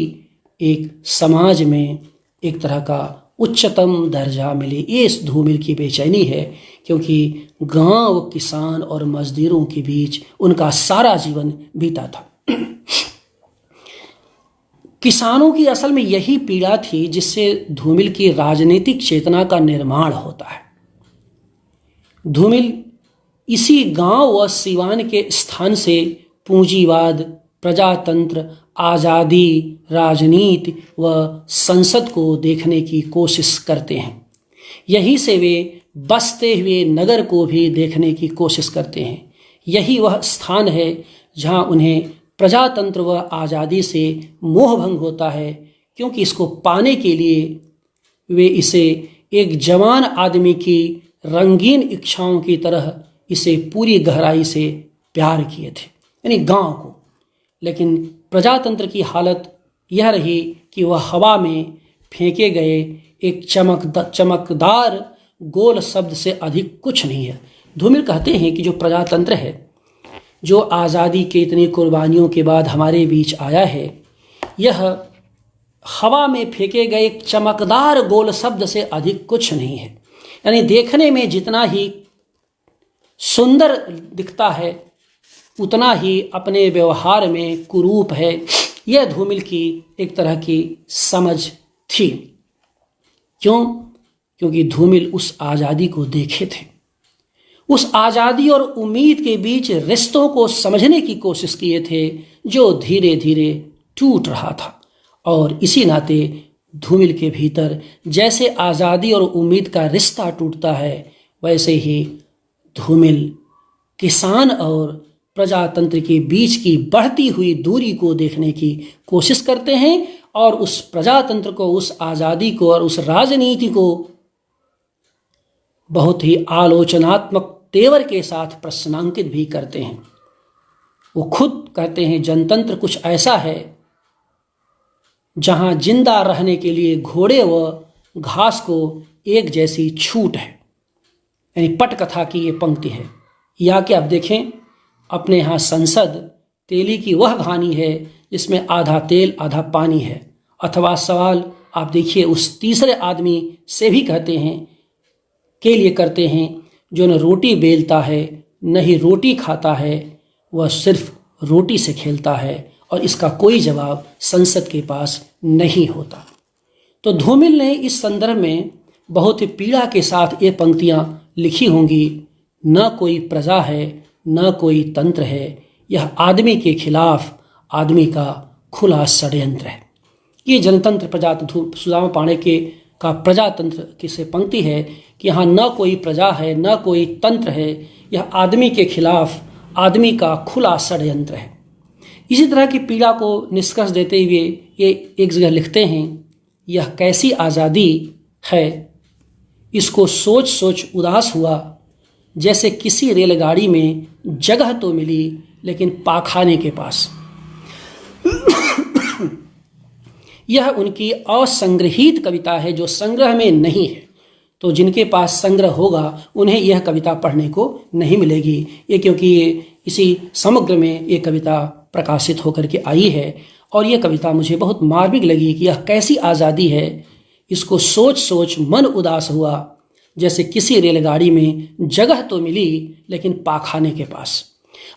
एक समाज में एक तरह का उच्चतम दर्जा मिले। ये इस धूमिल की बेचैनी है, क्योंकि गांव, किसान और मजदूरों के बीच उनका सारा जीवन बीता था। किसानों की असल में यही पीड़ा थी जिससे धूमिल की राजनीतिक चेतना का निर्माण होता है। धूमिल इसी गांव व सिवान के स्थान से पूंजीवाद, प्रजातंत्र, आज़ादी, राजनीति व संसद को देखने की कोशिश करते हैं। यही से वे बसते हुए नगर को भी देखने की कोशिश करते हैं। यही वह स्थान है जहां उन्हें प्रजातंत्र व आज़ादी से मोह भंग होता है, क्योंकि इसको पाने के लिए वे इसे एक जवान आदमी की रंगीन इच्छाओं की तरह इसे पूरी गहराई से प्यार किए थे, यानी गांव को। लेकिन प्रजातंत्र की हालत यह रही कि वह हवा में फेंके गए एक चमकदार गोल शब्द से अधिक कुछ नहीं है। धूमिल कहते हैं कि जो प्रजातंत्र है, जो आज़ादी के इतनी कुर्बानियों के बाद हमारे बीच आया है, यह हवा में फेंके गए एक चमकदार गोल शब्द से अधिक कुछ नहीं है। यानी देखने में जितना ही सुंदर दिखता है उतना ही अपने व्यवहार में कुरूप है। यह धूमिल की एक तरह की समझ थी। क्यों? क्योंकि धूमिल उस आज़ादी को देखे थे, उस आज़ादी और उम्मीद के बीच रिश्तों को समझने की कोशिश किए थे, जो धीरे धीरे टूट रहा था। और इसी नाते धूमिल के भीतर जैसे आज़ादी और उम्मीद का रिश्ता टूटता है, वैसे ही धूमिल किसान और प्रजातंत्र के बीच की बढ़ती हुई दूरी को देखने की कोशिश करते हैं और उस प्रजातंत्र को, उस आज़ादी को और उस राजनीति को बहुत ही आलोचनात्मक तेवर के साथ प्रश्नांकित भी करते हैं। वो खुद कहते हैं, जनतंत्र कुछ ऐसा है जहां जिंदा रहने के लिए घोड़े व घास को एक जैसी छूट है। यानी पटकथा की ये पंक्ति है। या कि आप देखें, अपने यहाँ संसद तेली की वह कहानी है जिसमें आधा तेल आधा पानी है। अथवा सवाल आप देखिए उस तीसरे आदमी से भी कहते हैं, के लिए करते हैं, जो न रोटी बेलता है न ही रोटी खाता है, वह सिर्फ रोटी से खेलता है, और इसका कोई जवाब संसद के पास नहीं होता। तो धूमिल ने इस संदर्भ में बहुत ही पीड़ा के साथ ये पंक्तियाँ लिखी होंगी। न कोई प्रजा है न कोई तंत्र है, यह आदमी के खिलाफ आदमी का खुला षड्यंत्र है। ये जनतंत्र प्रजातंत्र सुदामा पांडे के का प्रजातंत्र की से पंक्ति है कि यहाँ न कोई प्रजा है न कोई तंत्र है, यह आदमी के खिलाफ आदमी का खुला षड्यंत्र है। इसी तरह की पीड़ा को निष्कर्ष देते हुए ये एक जगह लिखते हैं, यह कैसी आज़ादी है, इसको सोच सोच उदास हुआ, जैसे किसी रेलगाड़ी में जगह तो मिली लेकिन पाखाने के पास। यह उनकी असंग्रहित कविता है जो संग्रह में नहीं है, तो जिनके पास संग्रह होगा उन्हें यह कविता पढ़ने को नहीं मिलेगी। ये क्योंकि ये इसी समग्र में ये कविता प्रकाशित होकर के आई है और ये कविता मुझे बहुत मार्मिक लगी कि यह कैसी आज़ादी है, इसको सोच सोच मन उदास हुआ, जैसे किसी रेलगाड़ी में जगह तो मिली लेकिन पाखाने के पास।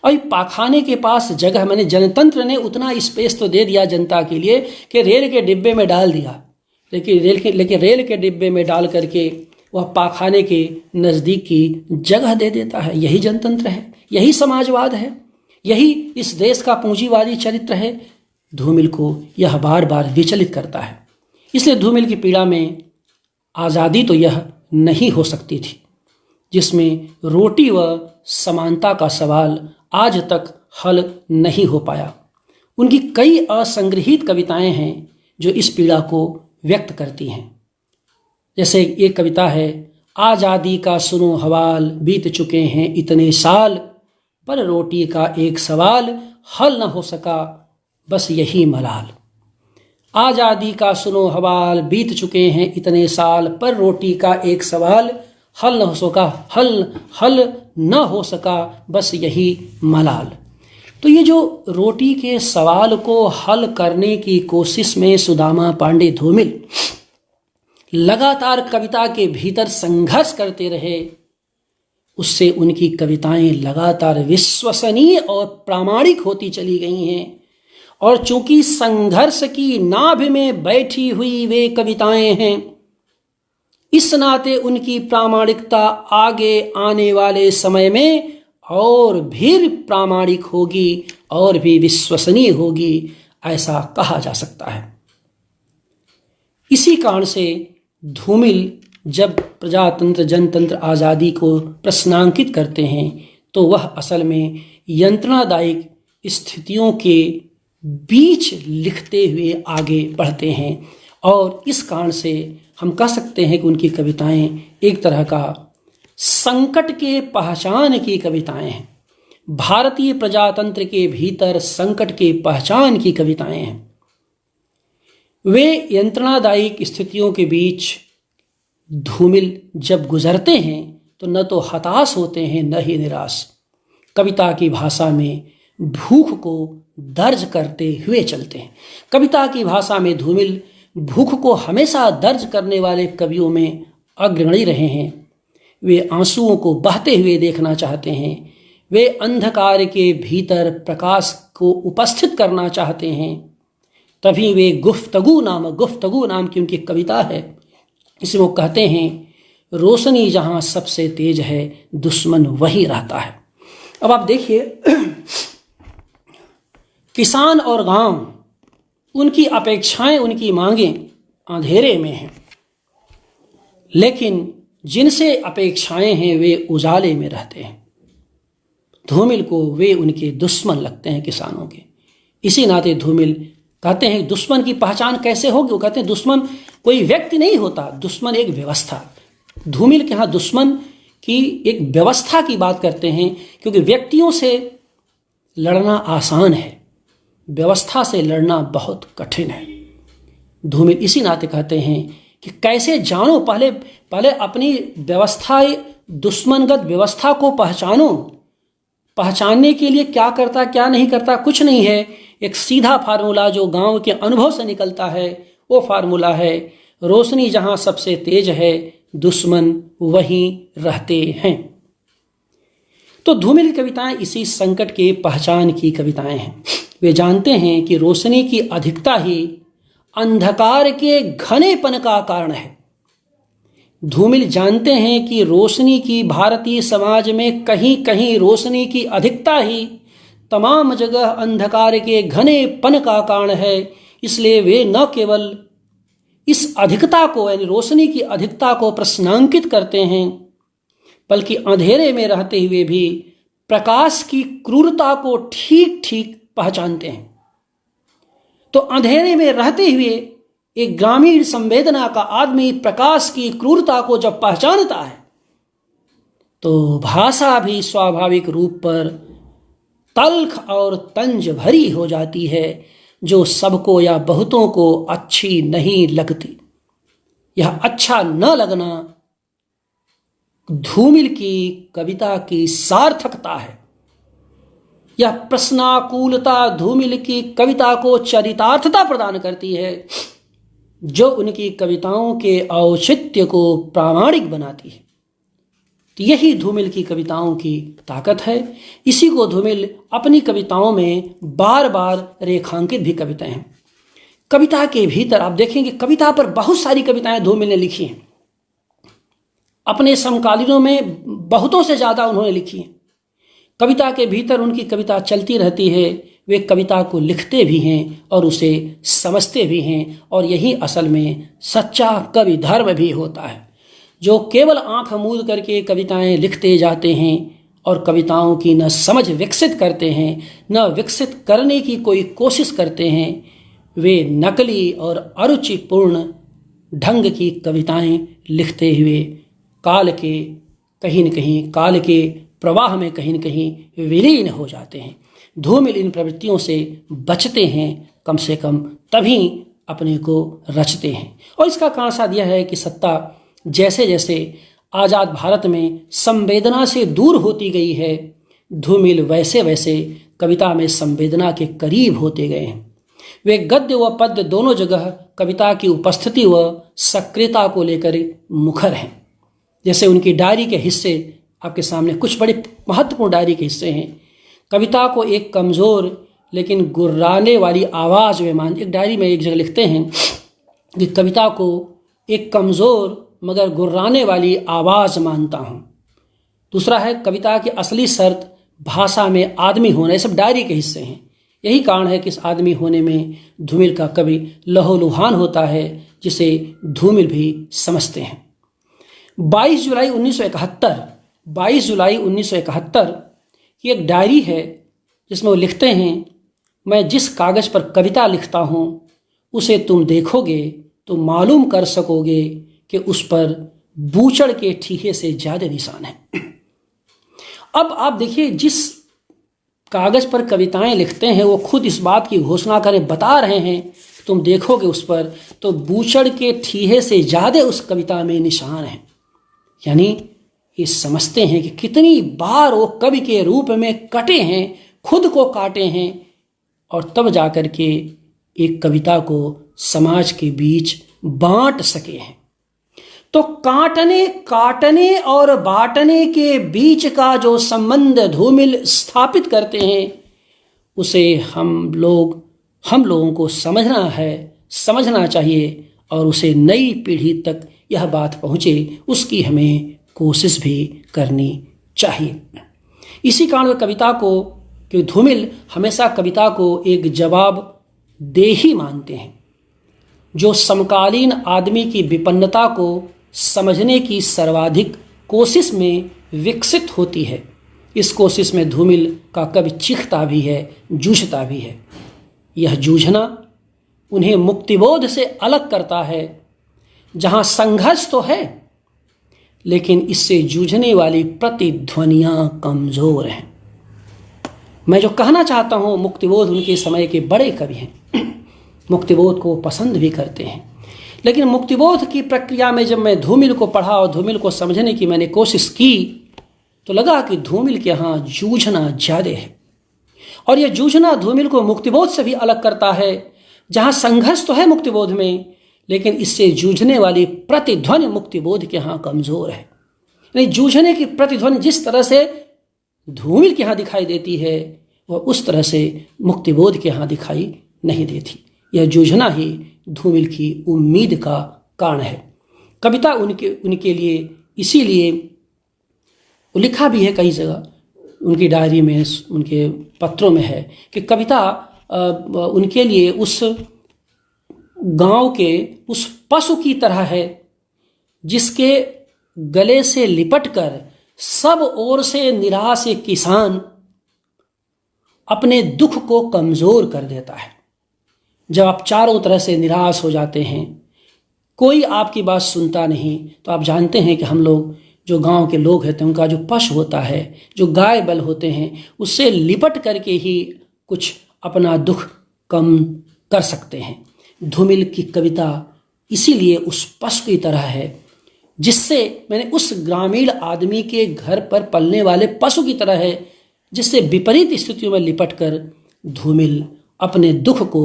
और पाखाने के पास जगह, मैंने जनतंत्र ने उतना स्पेस तो दे दिया जनता के लिए कि रेल के डिब्बे में डाल दिया, लेकिन रेल के डिब्बे में डाल करके वह पाखाने के नज़दीक की जगह दे देता है। यही जनतंत्र है, यही समाजवाद है, यही इस देश का पूंजीवादी चरित्र है। धूमिल को यह बार बार विचलित करता है। इसलिए धूमिल की पीड़ा में आज़ादी तो यह नहीं हो सकती थी जिसमें रोटी व समानता का सवाल आज तक हल नहीं हो पाया। उनकी कई असंग्रहित कविताएं हैं जो इस पीड़ा को व्यक्त करती हैं। जैसे एक कविता है, आज़ादी का सुनो हवाल, बीत चुके हैं इतने साल, पर रोटी का एक सवाल हल न हो सका, बस यही मलाल। आज़ादी का सुनो हवाल, बीत चुके हैं इतने साल, पर रोटी का एक सवाल हल न हो सका, बस यही मलाल। तो ये जो रोटी के सवाल को हल करने की कोशिश में सुदामा पांडे धूमिल लगातार कविता के भीतर संघर्ष करते रहे, उससे उनकी कविताएं लगातार विश्वसनीय और प्रामाणिक होती चली गई हैं। और चूंकि संघर्ष की नाभ में बैठी हुई वे कविताएं हैं, इस नाते उनकी प्रामाणिकता आगे आने वाले समय में और भी प्रामाणिक होगी और भी विश्वसनीय होगी, ऐसा कहा जा सकता है। इसी कारण से धूमिल जब प्रजातंत्र जनतंत्र आज़ादी को प्रश्नांकित करते हैं तो वह असल में यंत्रणादायक स्थितियों के बीच लिखते हुए आगे बढ़ते हैं। और इस कारण से हम कह सकते हैं कि उनकी कविताएं एक तरह का संकट के पहचान की कविताएं हैं। भारतीय प्रजातंत्र के भीतर संकट के पहचान की कविताएं हैं। वे यंत्रणादायक स्थितियों के बीच धूमिल जब गुजरते हैं तो न तो हताश होते हैं न ही निराश। कविता की भाषा में भूख को दर्ज करते हुए चलते हैं। कविता की भाषा में धूमिल भूख को हमेशा दर्ज करने वाले कवियों में अग्रणी रहे हैं। वे आंसुओं को बहते हुए देखना चाहते हैं। वे अंधकार के भीतर प्रकाश को उपस्थित करना चाहते हैं। तभी वे गुफ्तगू नाम की उनकी कविता है, इसमें वो कहते हैं, रोशनी जहां सबसे तेज है दुश्मन वही रहता है। अब आप देखिए, किसान और गांव, उनकी अपेक्षाएं, उनकी मांगें अंधेरे में हैं, लेकिन जिनसे अपेक्षाएं हैं वे उजाले में रहते हैं। धूमिल को वे उनके दुश्मन लगते हैं, किसानों के। इसी नाते धूमिल कहते हैं दुश्मन की पहचान कैसे होगी। वो कहते हैं दुश्मन कोई व्यक्ति नहीं होता, दुश्मन एक व्यवस्था। धूमिल के यहाँ दुश्मन की एक व्यवस्था की बात करते हैं, क्योंकि व्यक्तियों से लड़ना आसान है, व्यवस्था से लड़ना बहुत कठिन है। धूमिल इसी नाते कहते हैं कि कैसे जानो, पहले अपनी व्यवस्था, दुश्मनगत व्यवस्था को पहचानो। पहचानने के लिए क्या करता क्या नहीं करता कुछ नहीं है। एक सीधा फार्मूला जो गांव के अनुभव से निकलता है वो फार्मूला है, रोशनी जहां सबसे तेज है दुश्मन वहीं रहते हैं। तो धूमिल की कविताएं इसी संकट के पहचान की कविताएं हैं। वे जानते हैं कि रोशनी की अधिकता ही अंधकार के घनेपन का कारण है। धूमिल जानते हैं कि रोशनी की भारतीय समाज में कहीं कहीं रोशनी की अधिकता ही तमाम जगह अंधकार के घनेपन का कारण है। इसलिए वे न केवल इस अधिकता को यानी रोशनी की अधिकता को प्रश्नांकित करते हैं, बल्कि अंधेरे में रहते हुए भी प्रकाश की क्रूरता को ठीक ठीक पहचानते हैं। तो अंधेरे में रहते हुए एक ग्रामीण संवेदना का आदमी प्रकाश की क्रूरता को जब पहचानता है तो भाषा भी स्वाभाविक रूप पर तल्ख और तंज भरी हो जाती है, जो सबको या बहुतों को अच्छी नहीं लगती। यह अच्छा न लगना धूमिल की कविता की सार्थकता है। यह प्रश्नाकुलता धूमिल की कविता को चरितार्थता प्रदान करती है, जो उनकी कविताओं के औचित्य को प्रामाणिक बनाती है। तो यही धूमिल की कविताओं की ताकत है। इसी को धूमिल अपनी कविताओं में बार बार रेखांकित भी कविताएं हैं। कविता के भीतर आप देखेंगे कविता पर बहुत सारी कविताएं धूमिल ने लिखी हैं। अपने समकालीनों में बहुतों से ज़्यादा उन्होंने लिखी हैं। कविता के भीतर उनकी कविता चलती रहती है। वे कविता को लिखते भी हैं और उसे समझते भी हैं, और यही असल में सच्चा कवि धर्म भी होता है, जो केवल आंख मूंद करके कविताएं लिखते जाते हैं और कविताओं की न समझ विकसित करते हैं, न विकसित करने की कोई कोशिश करते हैं। वे नकली और अरुचिपूर्ण ढंग की कविताएं लिखते हुए काल के कहीं न कहीं, काल के प्रवाह में कहीं न कहीं विलीन हो जाते हैं। धूमिल इन प्रवृत्तियों से बचते हैं, कम से कम तभी अपने को रचते हैं। और इसका कांसा यह है कि सत्ता जैसे जैसे आज़ाद भारत में संवेदना से दूर होती गई है, धूमिल वैसे वैसे कविता में संवेदना के करीब होते गए हैं। वे गद्य व पद्य दोनों जगह कविता की उपस्थिति व सक्रियता को लेकर मुखर हैं। जैसे उनकी डायरी के हिस्से आपके सामने कुछ बड़े महत्वपूर्ण डायरी के हिस्से हैं। कविता को एक कमज़ोर लेकिन गुर्राने वाली आवाज़ में मान, एक डायरी में एक जगह लिखते हैं कि कविता को एक कमज़ोर मगर गुर्राने वाली आवाज़ मानता हूँ। दूसरा है कविता की असली शर्त भाषा में आदमी होना। ये सब डायरी के हिस्से हैं। यही कारण है कि इस आदमी होने में धूमिल का कवि लहूलुहान होता है, जिसे धूमिल भी समझते हैं। 22 जुलाई 1971 की एक डायरी है जिसमें वो लिखते हैं, मैं जिस कागज़ पर कविता लिखता हूँ उसे तुम देखोगे तो मालूम कर सकोगे कि उस पर बूचड़ के ठीहे से ज़्यादा निशान है। अब आप देखिए, जिस कागज़ पर कविताएं लिखते हैं वो खुद इस बात की घोषणा करें, बता रहे हैं तुम देखोगे उस पर तो बूचड़ के ठीहे से ज़्यादा उस कविता में निशान है। यानी ये समझते हैं कि कितनी बार वो कवि के रूप में कटे हैं, खुद को काटे हैं, और तब जाकर के एक कविता को समाज के बीच बांट सके हैं। तो काटने, काटने और बांटने के बीच का जो संबंध धूमिल स्थापित करते हैं, उसे हम लोगों को समझना चाहिए, और उसे नई पीढ़ी तक यह बात पहुँचे उसकी हमें कोशिश भी करनी चाहिए। इसी कारण कविता को, कि धूमिल हमेशा कविता को एक जवाब देही मानते हैं, जो समकालीन आदमी की विपन्नता को समझने की सर्वाधिक कोशिश में विकसित होती है। इस कोशिश में धूमिल का कवि चीखता भी है, जूझता भी है। यह जूझना उन्हें मुक्तिबोध से अलग करता है, जहाँ संघर्ष तो है लेकिन इससे जूझने वाली प्रतिध्वनियाँ कमज़ोर हैं। मैं जो कहना चाहता हूँ, मुक्तिबोध उनके समय के बड़े कवि हैं, मुक्तिबोध को पसंद भी करते हैं, लेकिन मुक्तिबोध की प्रक्रिया में जब मैं धूमिल को पढ़ा और धूमिल को समझने की मैंने कोशिश की तो लगा कि धूमिल के यहाँ जूझना ज़्यादा है, और यह जूझना धूमिल को मुक्तिबोध से भी अलग करता है, जहाँ संघर्ष तो है मुक्तिबोध में लेकिन इससे जूझने वाली प्रतिध्वनि मुक्तिबोध के यहाँ कमज़ोर है। नहीं, जूझने की प्रतिध्वनि जिस तरह से धूमिल के यहाँ दिखाई देती है वह उस तरह से मुक्तिबोध के यहाँ दिखाई नहीं देती। यह जूझना ही धूमिल की उम्मीद का कारण है। कविता उनके लिए इसीलिए लिखा भी है कई जगह, उनकी डायरी में, उनके पत्रों में है कि कविता उनके लिए उस गांव के उस पशु की तरह है जिसके गले से लिपटकर सब ओर से निराश एक किसान अपने दुख को कमजोर कर देता है। जब आप चारों तरह से निराश हो जाते हैं, कोई आपकी बात सुनता नहीं, तो आप जानते हैं कि हम लोग जो गांव के लोग होते हैं, उनका जो पशु होता है, जो गाय बैल होते हैं, उससे लिपट करके ही कुछ अपना दुख कम कर सकते हैं। धूमिल की कविता इसीलिए उस पशु की तरह है, जिससे मैंने उस ग्रामीण आदमी के घर पर पलने वाले पशु की तरह है, जिससे विपरीत स्थितियों में लिपटकर धूमिल अपने दुख को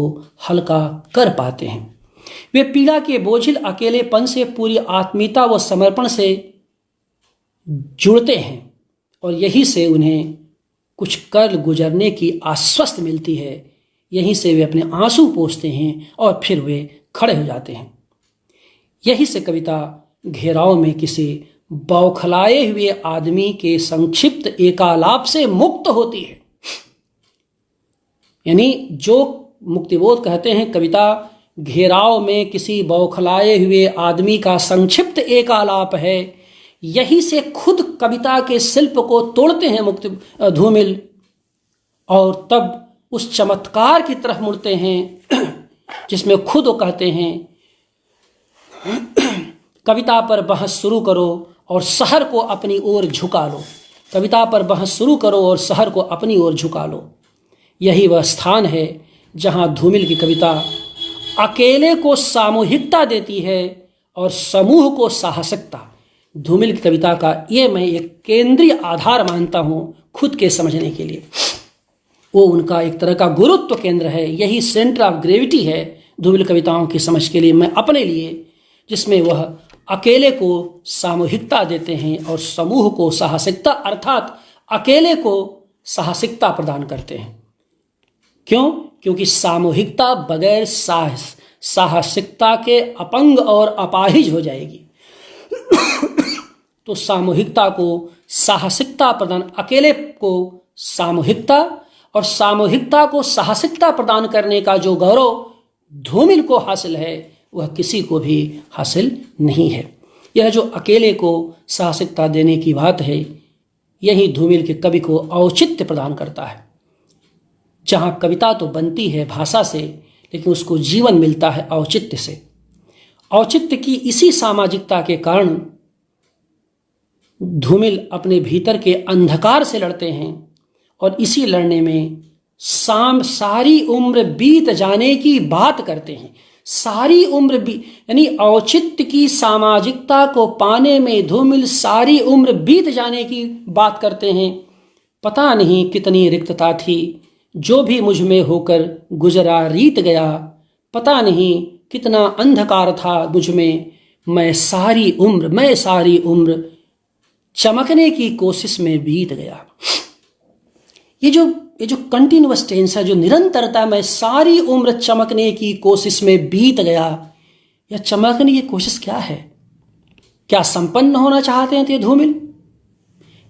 हल्का कर पाते हैं। वे पीड़ा के बोझिल अकेलेपन से पूरी आत्मीयता व समर्पण से जुड़ते हैं और यहीं से उन्हें कुछ कर गुजरने की आश्वस्त मिलती है। यहीं से वे अपने आंसू पोंछते हैं और फिर वे खड़े हो जाते हैं। यहीं से कविता घेराव में किसी बौखलाए हुए आदमी के संक्षिप्त एकालाप से मुक्त होती है। यानी जो मुक्तिबोध कहते हैं, कविता घेराव में किसी बौखलाए हुए आदमी का संक्षिप्त एकालाप है। यही से खुद कविता के शिल्प को तोड़ते हैं धूमिल, और तब उस चमत्कार की तरफ मुड़ते हैं जिसमें खुद वो कहते हैं, कविता पर बहस शुरू करो और शहर को अपनी ओर झुका लो। कविता पर बहस शुरू करो और शहर को अपनी ओर झुका लो। यही वह स्थान है जहां धूमिल की कविता अकेले को सामूहिकता देती है और समूह को साहसिकता। धूमिल की कविता का ये मैं एक केंद्रीय आधार मानता हूँ खुद के समझने के लिए। वो उनका एक तरह का गुरुत्व केंद्र है, यही सेंटर ऑफ ग्रेविटी है धूमिल कविताओं की समझ के लिए, मैं अपने लिए, जिसमें वह अकेले को सामूहिकता देते हैं और समूह को साहसिकता, अर्थात अकेले को साहसिकता प्रदान करते हैं। क्यों? क्योंकि सामूहिकता बगैर साहसिकता के अपंग और अपाहिज हो जाएगी। तो सामूहिकता को साहसिकता प्रदान, अकेले को सामूहिकता और सामूहिकता को साहसिकता प्रदान करने का जो गौरव धूमिल को हासिल है, वह किसी को भी हासिल नहीं है। यह जो अकेले को साहसिकता देने की बात है, यही धूमिल के कवि को औचित्य प्रदान करता है। जहाँ कविता तो बनती है भाषा से, लेकिन उसको जीवन मिलता है औचित्य से। औचित्य की इसी सामाजिकता के कारण धूमिल अपने भीतर के अंधकार से लड़ते हैं और इसी लड़ने में सारी उम्र बीत जाने की बात करते हैं। सारी उम्र यानी औचित्य की सामाजिकता को पाने में धूमिल सारी उम्र बीत जाने की बात करते हैं। पता नहीं कितनी रिक्तता थी जो भी मुझ में होकर गुजरा रीत गया, पता नहीं कितना अंधकार था मुझ में, मैं सारी उम्र चमकने की कोशिश में बीत गया। ये जो कंटिन्यूअस टेंस है, जो निरंतरता, मैं सारी उम्र चमकने की कोशिश में बीत गया, यह चमकने की कोशिश क्या है? क्या संपन्न होना चाहते हैं ये धूमिल?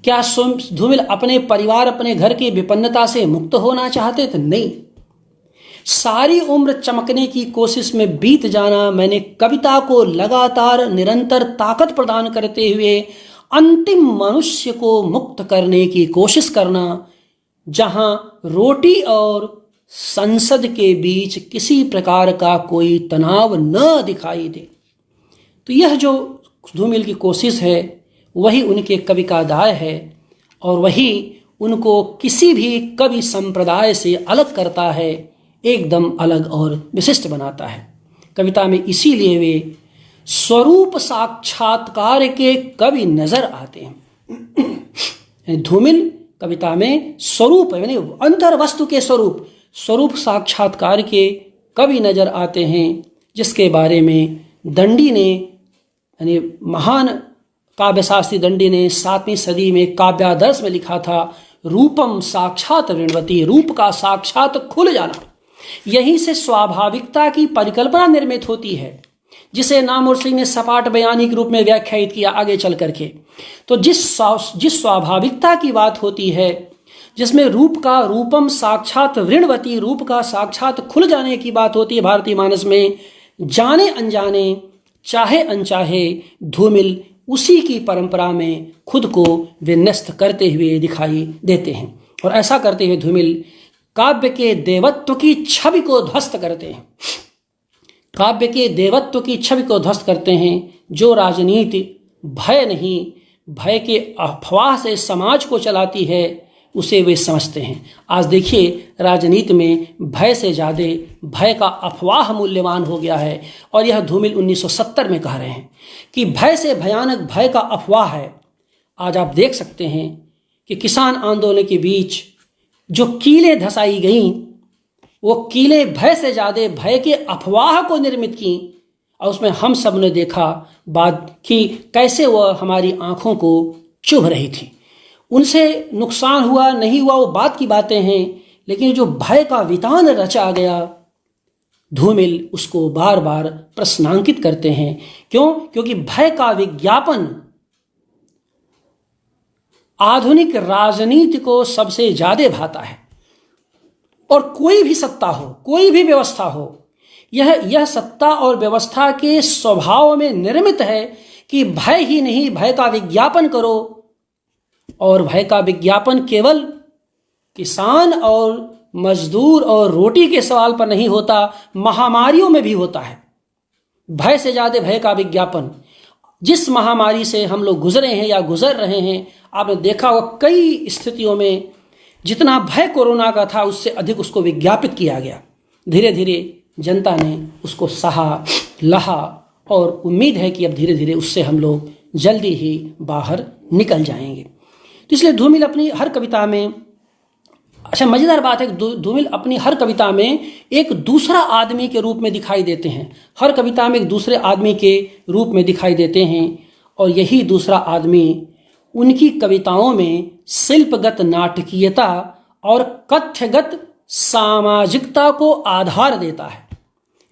क्या धूमिल अपने परिवार, अपने घर की विपन्नता से मुक्त होना चाहते थे? नहीं। सारी उम्र चमकने की कोशिश में बीत जाना, मैंने कविता को लगातार निरंतर ताकत प्रदान करते हुए अंतिम मनुष्य को मुक्त करने की कोशिश करना, जहां रोटी और संसद के बीच किसी प्रकार का कोई तनाव न दिखाई दे। तो यह जो धूमिल की कोशिश है, वही उनके कवि का दाय है और वही उनको किसी भी कवि संप्रदाय से अलग करता है, एकदम अलग और विशिष्ट बनाता है। कविता में इसीलिए वे स्वरूप साक्षात्कार के कवि नजर आते हैं। धूमिल कविता में स्वरूप यानी अंतर वस्तु के स्वरूप साक्षात्कार के कवि नजर आते हैं, जिसके बारे में दंडी ने, यानी महान काव्यशास्त्री दंडी ने 7वीं सदी में काव्यादर्श में लिखा था, रूपम साक्षात ऋणवती, रूप का साक्षात खुल जाना। यहीं से स्वाभाविकता की परिकल्पना निर्मित होती है, जिसे नामवर सिंह ने सपाट बयानी के रूप में व्याख्यायित किया आगे चल करके। तो जिस स्वाभाविकता की बात होती है, जिसमें रूप का रूपम साक्षात ऋणवती, रूप का साक्षात खुल जाने की बात होती है, भारतीय मानस में जाने अनजाने चाहे अनचाहे धूमिल उसी की परंपरा में खुद को वे न्यस्त करते हुए दिखाई देते हैं। और ऐसा करते हुए धूमिल काव्य के देवत्व की छवि को ध्वस्त करते हैं। काव्य के देवत्व की छवि को ध्वस्त करते हैं। जो राजनीति भय नहीं, भय के अफवाह से समाज को चलाती है, उसे वे समझते हैं। आज देखिए, राजनीति में भय से ज़्यादा भय का अफवाह मूल्यवान हो गया है। और यह धूमिल 1970 में कह रहे हैं कि भय से भयानक भय का अफवाह है। आज आप देख सकते हैं कि किसान आंदोलन के बीच जो कीलें धसाई गईं, वो कीलें भय से ज़्यादा भय के अफवाह को निर्मित की। और उसमें हम सब ने देखा बात कि कैसे वह हमारी आंखों को चुभ रही थी। उनसे नुकसान हुआ नहीं हुआ वो बात की बातें हैं, लेकिन जो भय का वितान रचा गया, धूमिल उसको बार बार प्रश्नांकित करते हैं। क्यों? क्योंकि भय का विज्ञापन आधुनिक राजनीति को सबसे ज्यादा भाता है। और कोई भी सत्ता हो, कोई भी व्यवस्था हो, यह सत्ता और व्यवस्था के स्वभाव में निर्मित है कि भय ही नहीं, भय का विज्ञापन करो। और भय का विज्ञापन केवल किसान और मजदूर और रोटी के सवाल पर नहीं होता, महामारियों में भी होता है। भय से ज्यादा भय का विज्ञापन, जिस महामारी से हम लोग गुजरे हैं या गुजर रहे हैं, आपने देखा होगा कई स्थितियों में जितना भय कोरोना का था, उससे अधिक उसको विज्ञापित किया गया। धीरे धीरे जनता ने उसको सहा, लहा, और उम्मीद है कि अब धीरे धीरे उससे हम लोग जल्दी ही बाहर निकल जाएंगे। तो इसलिए धूमिल अपनी हर कविता में, अच्छा मज़ेदार बात है, धूमिल अपनी हर कविता में एक दूसरा आदमी के रूप में दिखाई देते हैं। हर कविता में एक दूसरे आदमी के रूप में दिखाई देते हैं। और यही दूसरा आदमी उनकी कविताओं में शिल्पगत नाटकीयता और कथ्यगत सामाजिकता को आधार देता है।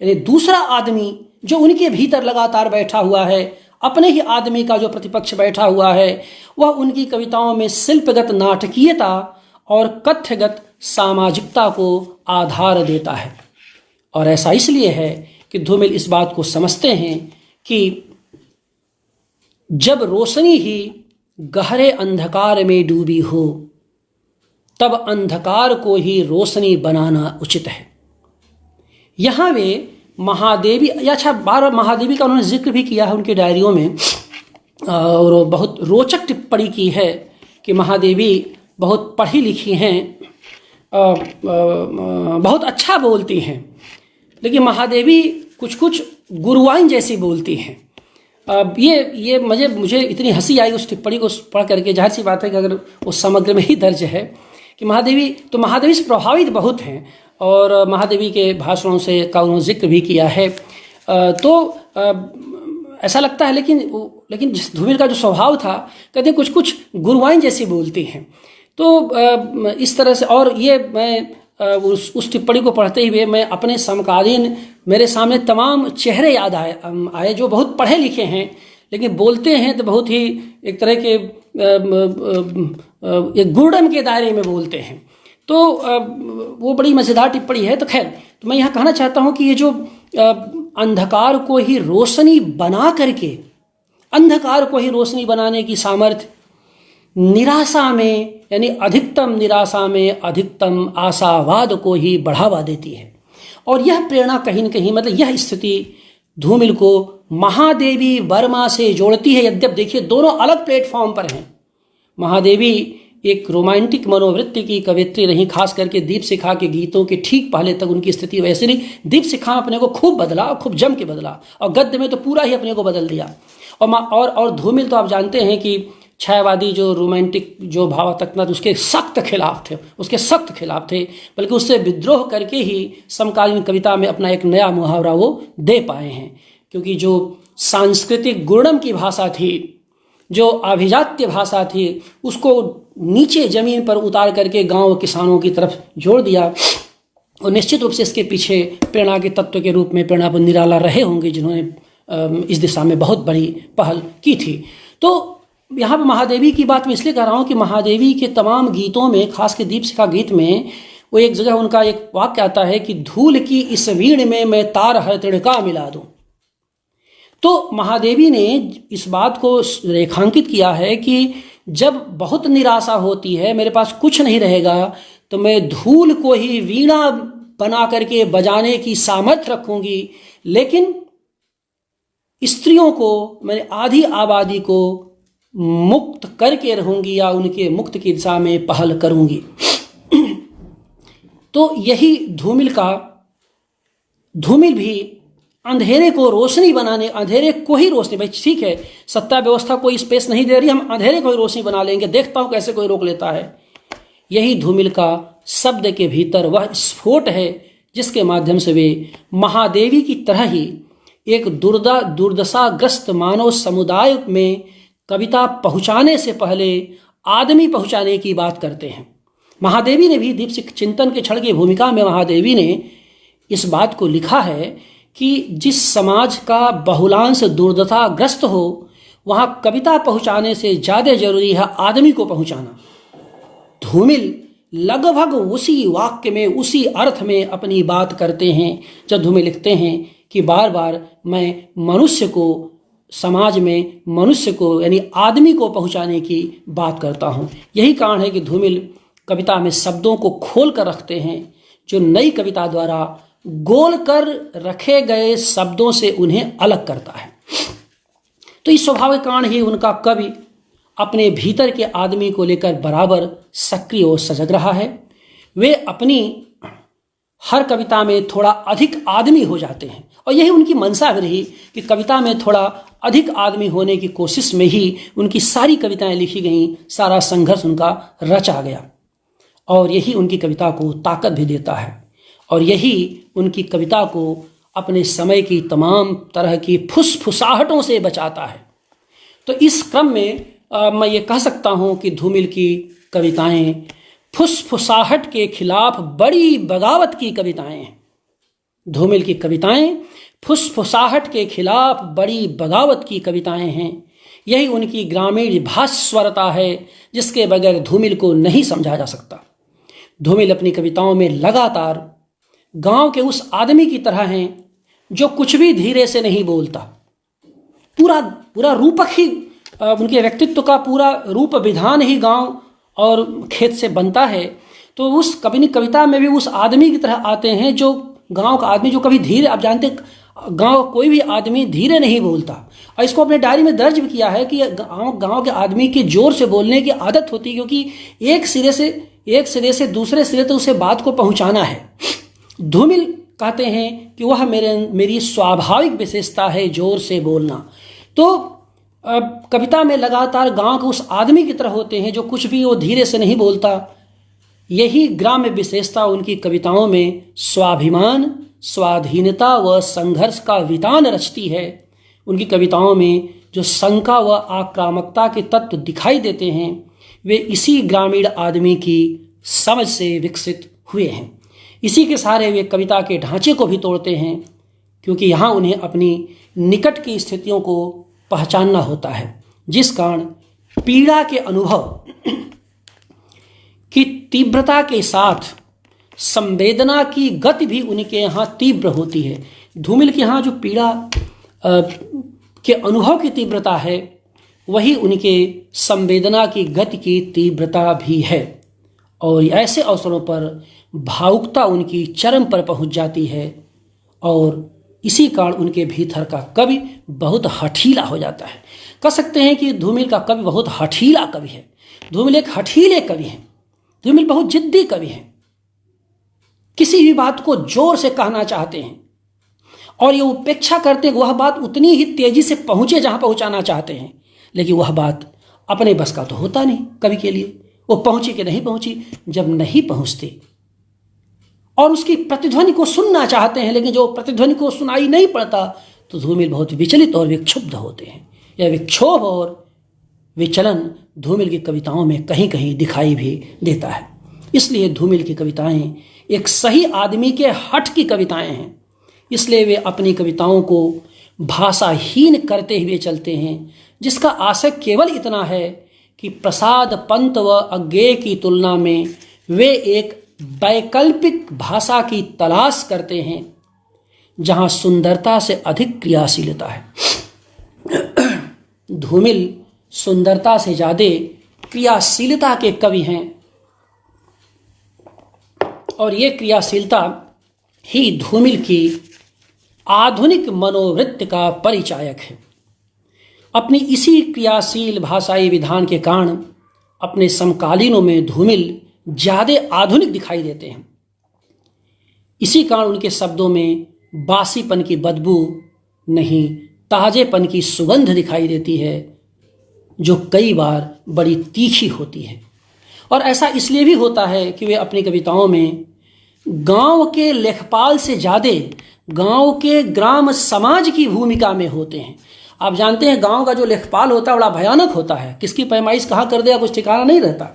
यानी दूसरा आदमी जो उनके भीतर लगातार बैठा हुआ है, अपने ही आदमी का जो प्रतिपक्ष बैठा हुआ है, वह उनकी कविताओं में शिल्पगत नाटकीयता और कथ्यगत सामाजिकता को आधार देता है। और ऐसा इसलिए है कि धूमिल इस बात को समझते हैं कि जब रोशनी ही गहरे अंधकार में डूबी हो, तब अंधकार को ही रोशनी बनाना उचित है। यहाँ वे महादेवी, अच्छा बार महादेवी का उन्होंने जिक्र भी किया है उनकी डायरियों में, और बहुत रोचक टिप्पणी की है कि महादेवी बहुत पढ़ी लिखी हैं, बहुत अच्छा बोलती हैं, लेकिन महादेवी कुछ कुछ गुरुवाइन जैसी बोलती हैं। ये मुझे इतनी हंसी आई उस टिप्पणी को पढ़ करके। जाहिर सी बात है कि अगर वो समग्र में ही दर्ज है कि महादेवी से प्रभावित बहुत हैं, और महादेवी के भाषणों से का उन्होंने जिक्र भी किया है। ऐसा लगता है, लेकिन जिस धूमिल का जो स्वभाव था, कहते हैं कुछ कुछ गुरुवाइन जैसी बोलती हैं। तो इस तरह से, और ये मैं उस टिप्पणी को पढ़ते हुए मैं अपने समकालीन, मेरे सामने तमाम चेहरे याद आए जो बहुत पढ़े लिखे हैं, लेकिन बोलते हैं तो बहुत ही एक तरह के एक गुर्डम के दायरे में बोलते हैं। तो वो बड़ी मज़ेदार टिप्पणी है। तो खैर, तो मैं यहाँ कहना चाहता हूँ कि ये जो अंधकार को ही रोशनी बना करके, अंधकार को ही रोशनी बनाने की सामर्थ्य निराशा में, यानी अधिकतम निराशा में अधिकतम आशावाद को ही बढ़ावा देती है। और यह प्रेरणा कहीं न कहीं, मतलब यह स्थिति धूमिल को महादेवी वर्मा से जोड़ती है। यद्यप देखिए दोनों अलग प्लेटफॉर्म पर हैं। महादेवी एक रोमांटिक मनोवृत्ति की कवियत्री रही, खास करके दीपशिखा के गीतों के ठीक पहले तक उनकी स्थिति वैसे नहीं। दीपशिखा अपने को खूब बदला, खूब जम के बदला, और गद्य में तो पूरा ही अपने को बदल दिया। और धूमिल तो आप जानते हैं कि छायावादी जो रोमांटिक जो भावात्मकता उसके सख्त खिलाफ थे, बल्कि उससे विद्रोह करके ही समकालीन कविता में अपना एक नया मुहावरा वो दे पाए हैं। क्योंकि जो सांस्कृतिक गुणम की भाषा थी, जो अभिजात्य भाषा थी, उसको नीचे जमीन पर उतार करके गांव किसानों की तरफ जोड़ दिया। और निश्चित रूप से इसके पीछे प्रेरणा के तत्व के रूप में प्रेरणा पर निराला रहे होंगे, जिन्होंने इस दिशा में बहुत बड़ी पहल की थी। तो यहाँ पर महादेवी की बात मैं इसलिए कर रहा हूँ कि महादेवी के तमाम गीतों में, खास के दीपशिखा गीत में, वो एक जगह उनका एक वाक्य आता है कि धूल की इस वीण में मैं तार हर तिड़का मिला दूं। तो महादेवी ने इस बात को रेखांकित किया है कि जब बहुत निराशा होती है, मेरे पास कुछ नहीं रहेगा, तो मैं धूल को ही वीणा बना करके बजाने की सामर्थ्य रखूंगी, लेकिन स्त्रियों को, मैंने आधी आबादी को मुक्त करके रहूंगी या उनके मुक्त की दिशा में पहल करूंगी। तो यही धूमिल भी अंधेरे को रोशनी बनाने, अंधेरे को ही रोशनी, भाई ठीक है सत्ता व्यवस्था कोई स्पेस नहीं दे रही, हम अंधेरे को ही रोशनी बना लेंगे, देखता हूं कैसे कोई रोक लेता है। यही धूमिल का शब्द के भीतर वह स्फोट है जिसके माध्यम से वे महादेवी की तरह ही एक दुर्दशाग्रस्त मानव समुदाय में कविता पहुंचाने से पहले आदमी पहुंचाने की बात करते हैं। महादेवी ने भी दीपशिख चिंतन के क्षण की भूमिका में महादेवी ने इस बात को लिखा है कि जिस समाज का बहुलांश दुर्दशाग्रस्त हो, वहां कविता पहुंचाने से ज्यादा जरूरी है आदमी को पहुंचाना। धूमिल लगभग उसी वाक्य में, उसी अर्थ में अपनी बात करते हैं जब धूमिल लिखते हैं कि बार बार मैं मनुष्य को, समाज में मनुष्य को यानी आदमी को पहुंचाने की बात करता हूं। यही कारण है कि धूमिल कविता में शब्दों को खोल कर रखते हैं, जो नई कविता द्वारा गोल कर रखे गए शब्दों से उन्हें अलग करता है। तो इस स्वभाव के कारण ही उनका कवि अपने भीतर के आदमी को लेकर बराबर सक्रिय और सजग रहा है। वे अपनी हर कविता में थोड़ा अधिक आदमी हो जाते हैं, और यही उनकी मंशा भी रही कि कविता में थोड़ा अधिक आदमी होने की कोशिश में ही उनकी सारी कविताएं लिखी गईं, सारा संघर्ष उनका रचा गया, और यही उनकी कविता को ताकत भी देता है, और यही उनकी कविता को अपने समय की तमाम तरह की फुसफुसाहटों से बचाता है। तो इस क्रम में मैं ये कह सकता हूँ कि धूमिल की कविताएं फुसफुसाहट के खिलाफ बड़ी बगावत की कविताएं हैं। धूमिल की कविताएं फुसफुसाहट के खिलाफ बड़ी बगावत की कविताएं हैं। यही उनकी ग्रामीण भास्वरता है जिसके बगैर धूमिल को नहीं समझा जा सकता। धूमिल अपनी कविताओं में लगातार गांव के उस आदमी की तरह हैं जो कुछ भी धीरे से नहीं बोलता। पूरा रूपक ही, उनके व्यक्तित्व का पूरा रूप विधान ही गांव और खेत से बनता है। तो उस कविता में भी उस आदमी की तरह आते हैं जो गांव का आदमी, जो कभी धीरे, आप जानते गांव कोई भी आदमी धीरे नहीं बोलता, और इसको अपने डायरी में दर्ज भी किया है कि गांव के आदमी की जोर से बोलने की आदत होती है, क्योंकि एक सिरे से दूसरे सिरे तक उसे बात को पहुंचाना है। धूमिल कहते हैं कि वह मेरी स्वाभाविक विशेषता है जोर से बोलना। तो कविता में लगातार गांव के उस आदमी की तरह होते हैं जो कुछ भी वो धीरे से नहीं बोलता। यही ग्राम्य विशेषता उनकी कविताओं में स्वाभिमान, स्वाधीनता व संघर्ष का वितान रचती है। उनकी कविताओं में जो शंका व आक्रामकता के तत्व दिखाई देते हैं वे इसी ग्रामीण आदमी की समझ से विकसित हुए हैं। इसी के सहारे वे कविता के ढांचे को भी तोड़ते हैं, क्योंकि यहाँ उन्हें अपनी निकट की स्थितियों को पहचानना होता है, जिस कारण पीड़ा के अनुभव की तीव्रता के साथ संवेदना की गति भी उनके यहाँ तीव्र होती है। धूमिल के यहाँ जो पीड़ा के अनुभव की तीव्रता है वही उनके संवेदना की गति की तीव्रता भी है, और ऐसे अवसरों पर भावुकता उनकी चरम पर पहुंच जाती है, और इसी कारण उनके भीतर का कवि बहुत हठीला हो जाता है। कह सकते हैं कि धूमिल का कवि बहुत हठीला कवि है। धूमिल एक हठीले कवि हैं। धूमिल बहुत जिद्दी कवि हैं। किसी भी बात को जोर से कहना चाहते हैं, और ये उपेक्षा करते हैं कि वह बात उतनी ही तेजी से पहुंचे जहां पहुंचाना चाहते हैं, लेकिन वह बात अपने बस का तो होता नहीं कवि के लिए। वो पहुंची कि नहीं पहुंची, जब नहीं पहुंचते और उसकी प्रतिध्वनि को सुनना चाहते हैं, लेकिन जो प्रतिध्वनि को सुनाई नहीं पड़ता, तो धूमिल बहुत विचलित और विक्षुब्ध होते हैं। यह विक्षोभ और विचलन धूमिल की कविताओं में कहीं कहीं दिखाई भी देता है। इसलिए धूमिल की कविताएं एक सही आदमी के हठ की कविताएं हैं। इसलिए वे अपनी कविताओं को भाषाहीन करते हुए चलते हैं, जिसका आशय केवल इतना है कि प्रसाद पंत व अज्ञेय की तुलना में वे एक वैकल्पिक भाषा की तलाश करते हैं जहां सुंदरता से अधिक क्रियाशीलता है। धूमिल सुंदरता से ज़्यादा क्रियाशीलता के कवि हैं और ये क्रियाशीलता ही धूमिल की आधुनिक मनोवृत्ति का परिचायक है। अपनी इसी क्रियाशील भाषाई विधान के कारण अपने समकालीनों में धूमिल ज़्यादा आधुनिक दिखाई देते हैं। इसी कारण उनके शब्दों में बासीपन की बदबू नहीं, ताजेपन की सुगंध दिखाई देती है, जो कई बार बड़ी तीखी होती है। और ऐसा इसलिए भी होता है कि वे अपनी कविताओं में गांव के लेखपाल से ज़्यादा गांव के ग्राम समाज की भूमिका में होते हैं। आप जानते हैं गांव का जो लेखपाल होता है बड़ा भयानक होता है, किसकी पैमाइश कहाँ कर देगा कुछ ठिकाना नहीं रहता।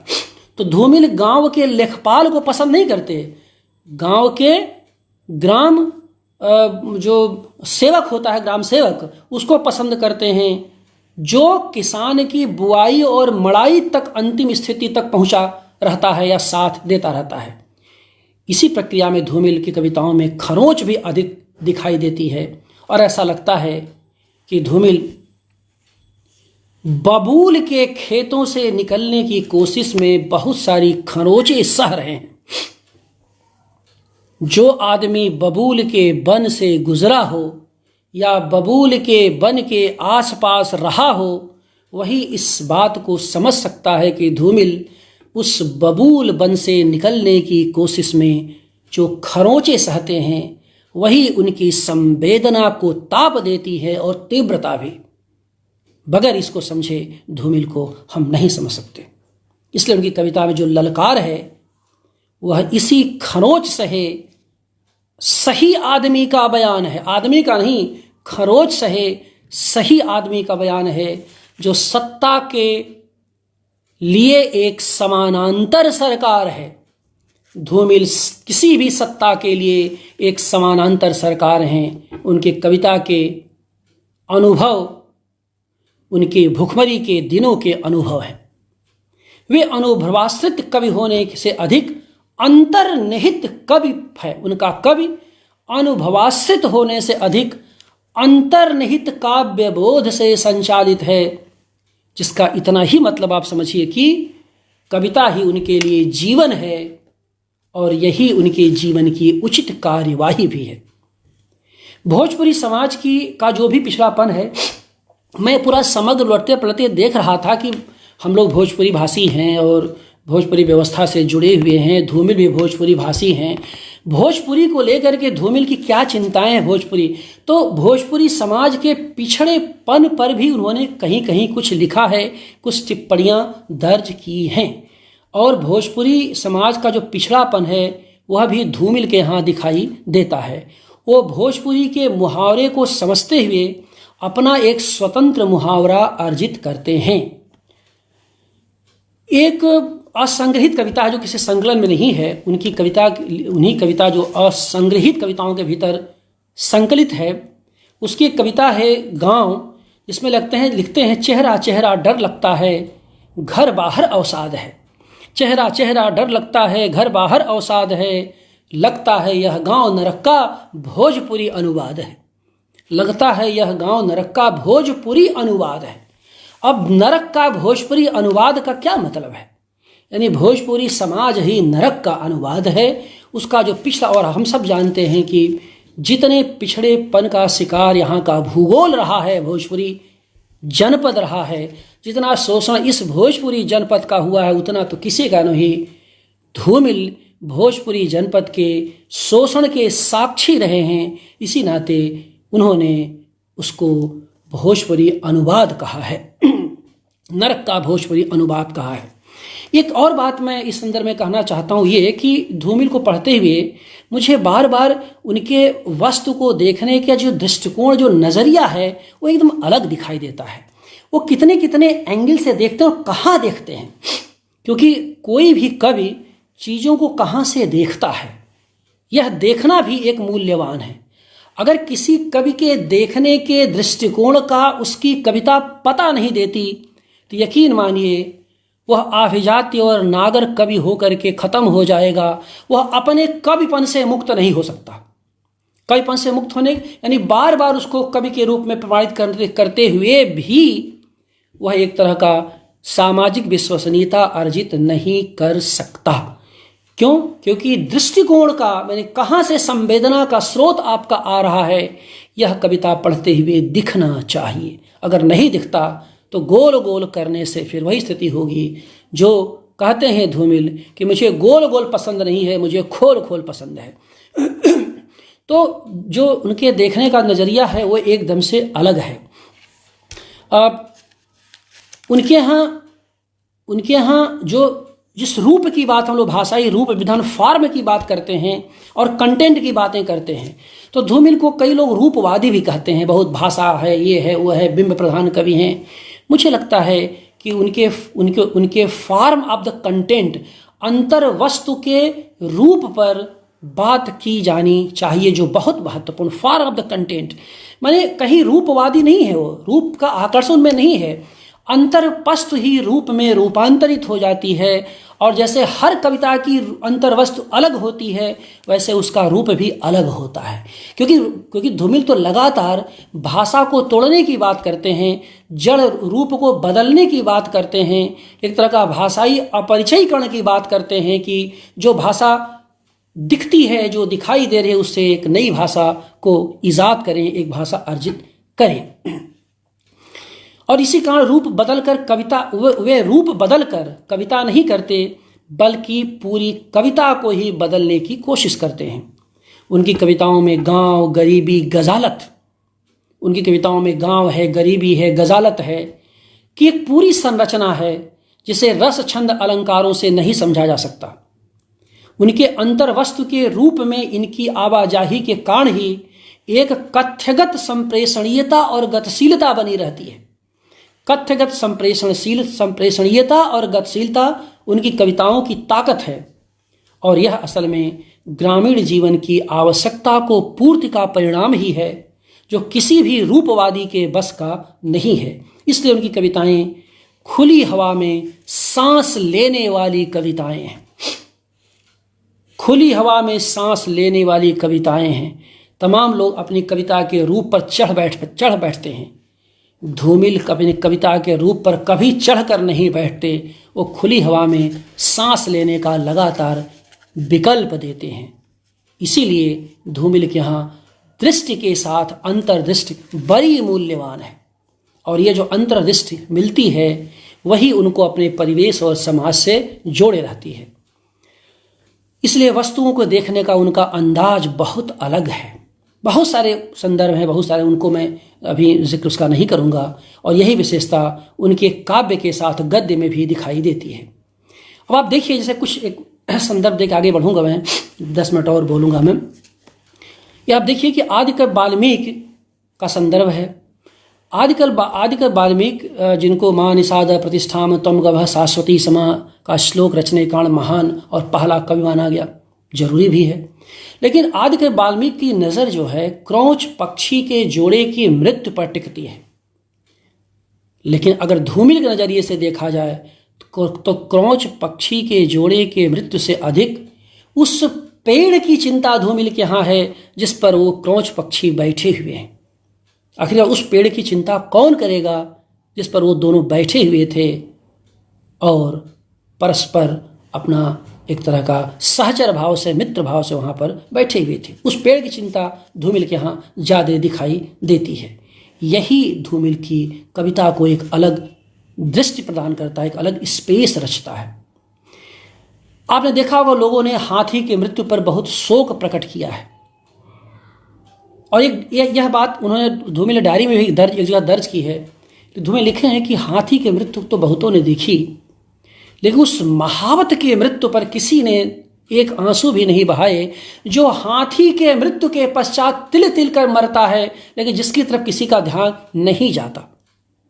तो धूमिल गांव के लेखपाल को पसंद नहीं करते, गांव के ग्राम जो सेवक होता है, ग्राम सेवक, उसको पसंद करते हैं, जो किसान की बुआई और मड़ाई तक अंतिम स्थिति तक पहुंचा रहता है या साथ देता रहता है। इसी प्रक्रिया में धूमिल की कविताओं में खरोंच भी अधिक दिखाई देती है और ऐसा लगता है कि धूमिल बबूल के खेतों से निकलने की कोशिश में बहुत सारी खरोंचें सह रहे हैं। जो आदमी बबूल के वन से गुजरा हो या बबूल के वन के आसपास रहा हो, वही इस बात को समझ सकता है कि धूमिल उस बबूल वन से निकलने की कोशिश में जो खरोंचें सहते हैं, वही उनकी संवेदना को ताप देती है और तीव्रता भी। बगैर इसको समझे धूमिल को हम नहीं समझ सकते। इसलिए उनकी कविता में जो ललकार है वह इसी खरोंच सहे सही आदमी का बयान है। आदमी का नहीं, खरोंच सहे सही आदमी का बयान है, जो सत्ता के लिए एक समानांतर सरकार है। धूमिल किसी भी सत्ता के लिए एक समानांतर सरकार हैं। उनके कविता के अनुभव उनके भुखमरी के दिनों के अनुभव हैं। वे अनुभवाश्रित कवि होने से अधिक अंतर्निहित कवि है। उनका कवि अनुभवाश्रित होने से अधिक अंतर्निहित काव्य बोध से संचालित है, जिसका इतना ही मतलब आप समझिए कि कविता ही उनके लिए जीवन है और यही उनके जीवन की उचित कार्यवाही भी है। भोजपुरी समाज का जो भी पिछड़ापन है, मैं पूरा समग्र लौटते पलटते देख रहा था कि हम लोग भोजपुरी भाषी हैं और भोजपुरी व्यवस्था से जुड़े हुए हैं। धूमिल भी भोजपुरी भाषी हैं। भोजपुरी को लेकर के धूमिल की क्या चिंताएं हैं भोजपुरी, तो भोजपुरी समाज के पिछड़ेपन पर भी उन्होंने कहीं कहीं कुछ लिखा है, कुछ टिप्पणियां दर्ज की हैं। और भोजपुरी समाज का जो पिछड़ापन है वह भी धूमिल के यहाँ दिखाई देता है। वो भोजपुरी के मुहावरे को समझते हुए अपना एक स्वतंत्र मुहावरा अर्जित करते हैं। एक असंग्रहित कविता है जो किसी संकलन में नहीं है, उनकी कविता, उन्हीं कविता जो असंग्रहित कविताओं के भीतर संकलित है, उसकी एक कविता है गांव, जिसमें लिखते हैं चेहरा चेहरा डर लगता है, घर बाहर अवसाद है। चेहरा चेहरा डर लगता है, घर बाहर अवसाद है, लगता है यह गांव नरक का भोजपुरी अनुवाद है। लगता है यह गांव नरक का भोजपुरी अनुवाद है। अब नरक का भोजपुरी अनुवाद का क्या मतलब है? यानी भोजपुरी समाज ही नरक का अनुवाद है। उसका जो पिछड़ा, और हम सब जानते हैं कि जितने पिछड़ेपन का शिकार यहाँ का भूगोल रहा है, भोजपुरी जनपद रहा है, जितना शोषण इस भोजपुरी जनपद का हुआ है उतना तो किसी का नहीं। धूमिल भोजपुरी जनपद के शोषण के साक्षी रहे हैं, इसी नाते उन्होंने उसको भोजपुरी अनुवाद कहा है, नरक का भोजपुरी अनुवाद कहा है। एक और बात मैं इस संदर्भ में कहना चाहता हूँ ये कि धूमिल को पढ़ते हुए मुझे बार बार उनके वस्तु को देखने का जो दृष्टिकोण, जो नज़रिया है, वो एकदम अलग दिखाई देता है। वो कितने कितने एंगल से देखते हैं और कहाँ देखते हैं, क्योंकि कोई भी कवि चीज़ों को कहाँ से देखता है, यह देखना भी एक मूल्यवान है। अगर किसी कवि के देखने के दृष्टिकोण का उसकी कविता पता नहीं देती तो यकीन मानिए वह आभिजात्य और नागर कवि होकर के खत्म हो जाएगा। वह अपने कविपन से मुक्त नहीं हो सकता। कविपन से मुक्त होने यानी बार बार उसको कवि के रूप में प्रमाणित करते हुए भी वह एक तरह का सामाजिक विश्वसनीयता अर्जित नहीं कर सकता। क्यों? क्योंकि दृष्टिकोण का, मैंने कहाँ से संवेदना का स्रोत आपका आ रहा है, यह कविता पढ़ते हुए दिखना चाहिए। अगर नहीं दिखता तो गोल गोल करने से फिर वही स्थिति होगी जो कहते हैं धूमिल कि मुझे गोल गोल पसंद नहीं है, मुझे खोल खोल पसंद है। तो जो उनके देखने का नज़रिया है वो एकदम से अलग है। उनके यहाँ जो जिस रूप की बात हम लोग भाषाई रूप विधान फॉर्म की बात करते हैं और कंटेंट की बातें करते हैं, तो धूमिल को कई लोग रूपवादी भी कहते हैं। बहुत भाषा है, ये है, वो है, बिंब प्रधान कवि हैं। मुझे लगता है कि उनके फॉर्म ऑफ द कंटेंट, अंतर वस्तु के रूप पर बात की जानी चाहिए, जो बहुत महत्वपूर्ण। फॉर्म ऑफ द कंटेंट माने कहीं रूपवादी नहीं है, वो रूप का आकर्षण में नहीं है, अंतरवस्तु ही रूप में रूपांतरित हो जाती है। और जैसे हर कविता की अंतर्वस्तु अलग होती है, वैसे उसका रूप भी अलग होता है। क्योंकि धूमिल तो लगातार भाषा को तोड़ने की बात करते हैं, जड़ रूप को बदलने की बात करते हैं, एक तरह का भाषाई अपरिचयीकरण की बात करते हैं कि जो भाषा दिखती है, जो दिखाई दे रही है, उससे एक नई भाषा को ईजाद करें, एक भाषा अर्जित करें। और इसी कारण रूप बदलकर कविता, वे रूप बदलकर कविता नहीं करते, बल्कि पूरी कविता को ही बदलने की कोशिश करते हैं। उनकी कविताओं में गांव, गरीबी, गजालत, उनकी कविताओं में गांव है, गरीबी है, गजालत है कि एक पूरी संरचना है जिसे रस छंद अलंकारों से नहीं समझा जा सकता। उनके अंतर्वस्तु के रूप में इनकी आवाजाही के कारण ही एक कथ्यगत संप्रेषणीयता और गतिशीलता बनी रहती है। कथ्यगत संप्रेषणीयता और गतिशीलता उनकी कविताओं की ताकत है, और यह असल में ग्रामीण जीवन की आवश्यकता को पूर्ति का परिणाम ही है, जो किसी भी रूपवादी के बस का नहीं है। इसलिए उनकी कविताएं खुली हवा में सांस लेने वाली कविताएं हैं। खुली हवा में सांस लेने वाली कविताएं हैं। तमाम लोग अपनी कविता के रूप पर चढ़ बैठते हैं। धूमिल अपनी कविता के रूप पर कभी चढ़कर नहीं बैठते, वो खुली हवा में सांस लेने का लगातार विकल्प देते हैं। इसीलिए धूमिल के यहाँ दृष्टि के साथ अंतर्दृष्टि बड़ी मूल्यवान है, और ये जो अंतर्दृष्टि मिलती है वही उनको अपने परिवेश और समाज से जोड़े रहती है। इसलिए वस्तुओं को देखने का उनका अंदाज बहुत अलग है। बहुत सारे संदर्भ हैं, बहुत सारे, उनको मैं अभी जिक्र उसका नहीं करूँगा, और यही विशेषता उनके काव्य के साथ गद्य में भी दिखाई देती है। अब आप देखिए, जैसे कुछ एक संदर्भ देख आगे बढ़ूँगा, मैं 10 मिनट और बोलूँगा मैं। ये आप देखिए कि आदिकवि वाल्मीकि का संदर्भ है। आदिकवि वाल्मीकि जिनको मां निषाद प्रतिष्ठाम त्वं गवः शाश्वती समा का श्लोक रचने कारण महान और पहला कवि माना गया, जरूरी भी है। लेकिन आदिकवि वाल्मीकि की नज़र जो है क्रौच पक्षी के जोड़े की मृत्यु पर टिकती है। लेकिन अगर धूमिल के नज़रिए से देखा जाए तो क्रौच पक्षी के जोड़े के मृत्यु से अधिक उस पेड़ की चिंता धूमिल के यहाँ है जिस पर वो क्रौच पक्षी बैठे हुए हैं। आखिर उस पेड़ की चिंता कौन करेगा जिस पर वो दोनों बैठे हुए थे और परस्पर अपना एक तरह का सहचर भाव से, मित्र भाव से वहाँ पर बैठे हुए थे। उस पेड़ की चिंता धूमिल के यहाँ ज़्यादा दिखाई देती है। यही धूमिल की कविता को एक अलग दृष्टि प्रदान करता है, एक अलग स्पेस रचता है। आपने देखा होगा लोगों ने हाथी की मृत्यु पर बहुत शोक प्रकट किया है, और यह बात उन्होंने धूमिल डायरी में भी एक जगह दर्ज की है। तो धूमिल लिखे हैं कि हाथी की मृत्यु तो बहुतों ने देखी, लेकिन उस महावत की मृत्यु पर किसी ने एक आंसू भी नहीं बहाए, जो हाथी के मृत्यु के पश्चात तिल तिल कर मरता है, लेकिन जिसकी तरफ किसी का ध्यान नहीं जाता।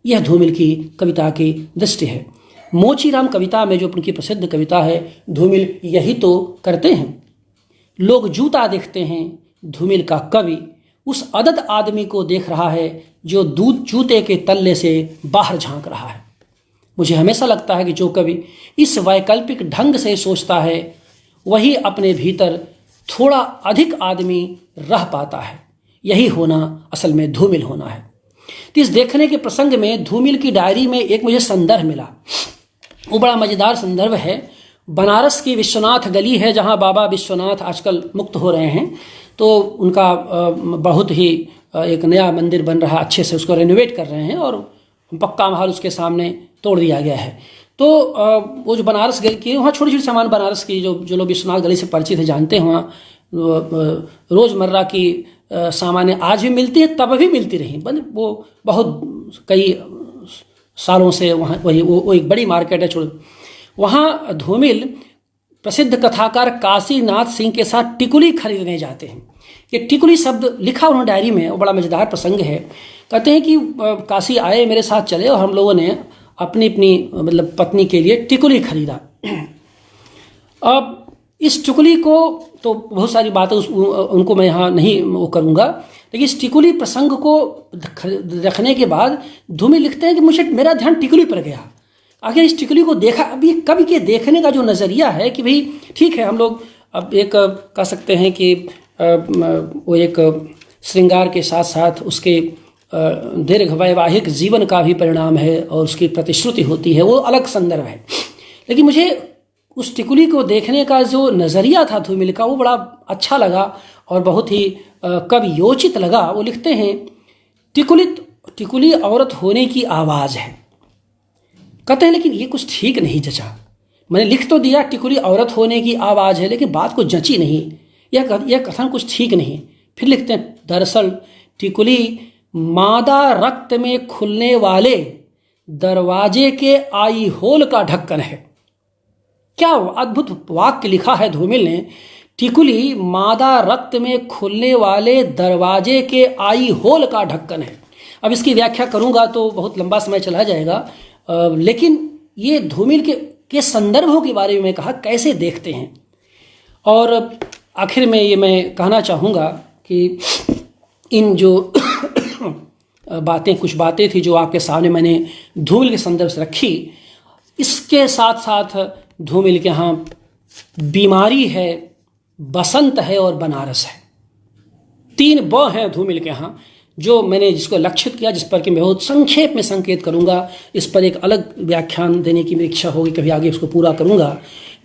यह धूमिल की कविता की दृष्टि है। मोचीराम कविता में जो उनकी प्रसिद्ध कविता है, धूमिल यही तो करते हैं। लोग जूता देखते हैं, धूमिल का कवि उस अदद आदमी को देख रहा है जो दूध जूते के तल्ले से बाहर झांक रहा है। मुझे हमेशा लगता है कि जो कवि इस वैकल्पिक ढंग से सोचता है वही अपने भीतर थोड़ा अधिक आदमी रह पाता है। यही होना असल में धूमिल होना है। तो इस देखने के प्रसंग में धूमिल की डायरी में एक मुझे संदर्भ मिला। वो बड़ा मज़ेदार संदर्भ है। बनारस की विश्वनाथ गली है जहाँ बाबा विश्वनाथ आजकल मुक्त हो रहे हैं, तो उनका बहुत ही एक नया मंदिर बन रहा, अच्छे से उसको रेनोवेट कर रहे हैं और पक्का महल उसके सामने तोड़ दिया गया है। तो वो जो बनारस गली की, वहाँ छोटी छोटी सामान बनारस की जो लोग विश्वनाथ गली से परिचित है जानते हैं, वहाँ रोज़मर्रा की सामानें आज भी मिलती है, तब भी मिलती रही। वो बहुत कई सालों से वहाँ वो एक बड़ी मार्केट है। वहाँ धूमिल प्रसिद्ध कथाकार काशीनाथ सिंह के साथ टिकुली खरीदने जाते हैं। ये टिकुली शब्द लिखा उन्होंने डायरी में, वो बड़ा मज़ेदार प्रसंग है। कहते हैं कि काशी आए, मेरे साथ चले और हम लोगों ने अपनी मतलब पत्नी के लिए टिकुली खरीदा। अब इस टिकुली को तो बहुत सारी बातें उनको मैं यहाँ नहीं वो करूँगा, लेकिन इस टिकुली प्रसंग को रखने के बाद धूमिल लिखते हैं कि मेरा ध्यान टिकुली पर गया। आखिर इस टिकुली को देखा, अभी कभी के देखने का जो नज़रिया है कि भाई ठीक है, हम लोग अब एक कह सकते हैं कि वो एक श्रृंगार के साथ साथ उसके दीर्घ वैवाहिक जीवन का भी परिणाम है और उसकी प्रतिश्रुति होती है, वो अलग संदर्भ है। लेकिन मुझे उस टिकुली को देखने का जो नज़रिया था धूमिल का, वो बड़ा अच्छा लगा और बहुत ही कवियोचित लगा। वो लिखते हैं, टिकुली औरत होने की आवाज़ है। कहते हैं लेकिन ये कुछ ठीक नहीं जचा। मैंने लिख तो दिया टिकुली औरत होने की आवाज़ है, लेकिन बात को जची नहीं, यह कथन कुछ ठीक नहीं। फिर लिखते हैं, दरअसल टिकुली मादा रक्त में खुलने वाले दरवाजे के आई होल का ढक्कन है। क्या अद्भुत वाक्य लिखा है धूमिल ने। टिकुली मादा रक्त में खुलने वाले दरवाजे के आई होल का ढक्कन है। अब इसकी व्याख्या करूंगा तो बहुत लंबा समय चला जाएगा, लेकिन ये धूमिल के संदर्भों के बारे में कहा कैसे देखते हैं। और आखिर में ये मैं कहना चाहूँगा कि इन जो कुछ बातें थी जो आपके सामने मैंने धूमिल के संदर्भ से रखी, इसके साथ साथ धूमिल के यहाँ बीमारी है, बसंत है और बनारस है। 3 ब हैं धूमिल के यहाँ, जो मैंने जिसको लक्षित किया, जिस पर कि मैं बहुत संक्षेप में संकेत करूंगा। इस पर एक अलग व्याख्यान देने की मेरी इच्छा होगी, कभी आगे उसको पूरा करूंगा।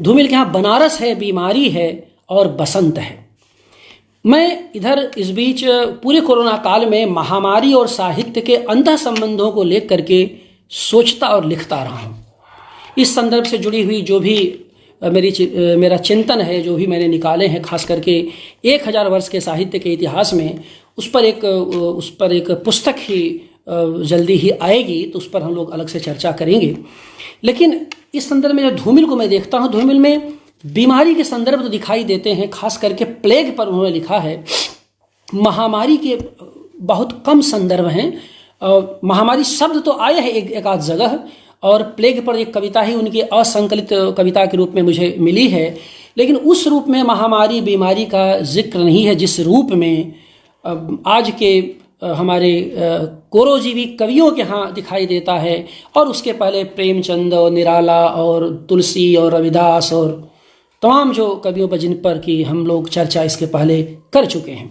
धूमिल के यहाँ बनारस है, बीमारी है और बसंत है। मैं इधर इस बीच पूरे कोरोना काल में महामारी और साहित्य के अंतः संबंधों को लेकर के सोचता और लिखता रहा हूँ। इस संदर्भ से जुड़ी हुई जो भी मेरा चिंतन है, जो भी मैंने निकाले हैं, खास करके 1000 वर्ष के साहित्य के इतिहास में, उस पर एक पुस्तक ही जल्दी ही आएगी, तो उस पर हम लोग अलग से चर्चा करेंगे। लेकिन इस संदर्भ में जो धूमिल को मैं देखता हूँ, धूमिल में बीमारी के संदर्भ तो दिखाई देते हैं, खास करके प्लेग पर उन्होंने लिखा है। महामारी के बहुत कम संदर्भ हैं। महामारी शब्द तो आया है एक आध जगह, और प्लेग पर एक कविता ही उनकी असंकलित कविता के रूप में मुझे मिली है, लेकिन उस रूप में महामारी बीमारी का जिक्र नहीं है जिस रूप में आज के हमारे कोरोजीवी कवियों के यहाँ दिखाई देता है। और उसके पहले प्रेमचंद और निराला और तुलसी और रविदास और तमाम जो कवियों पर जिन पर की हम लोग चर्चा इसके पहले कर चुके हैं।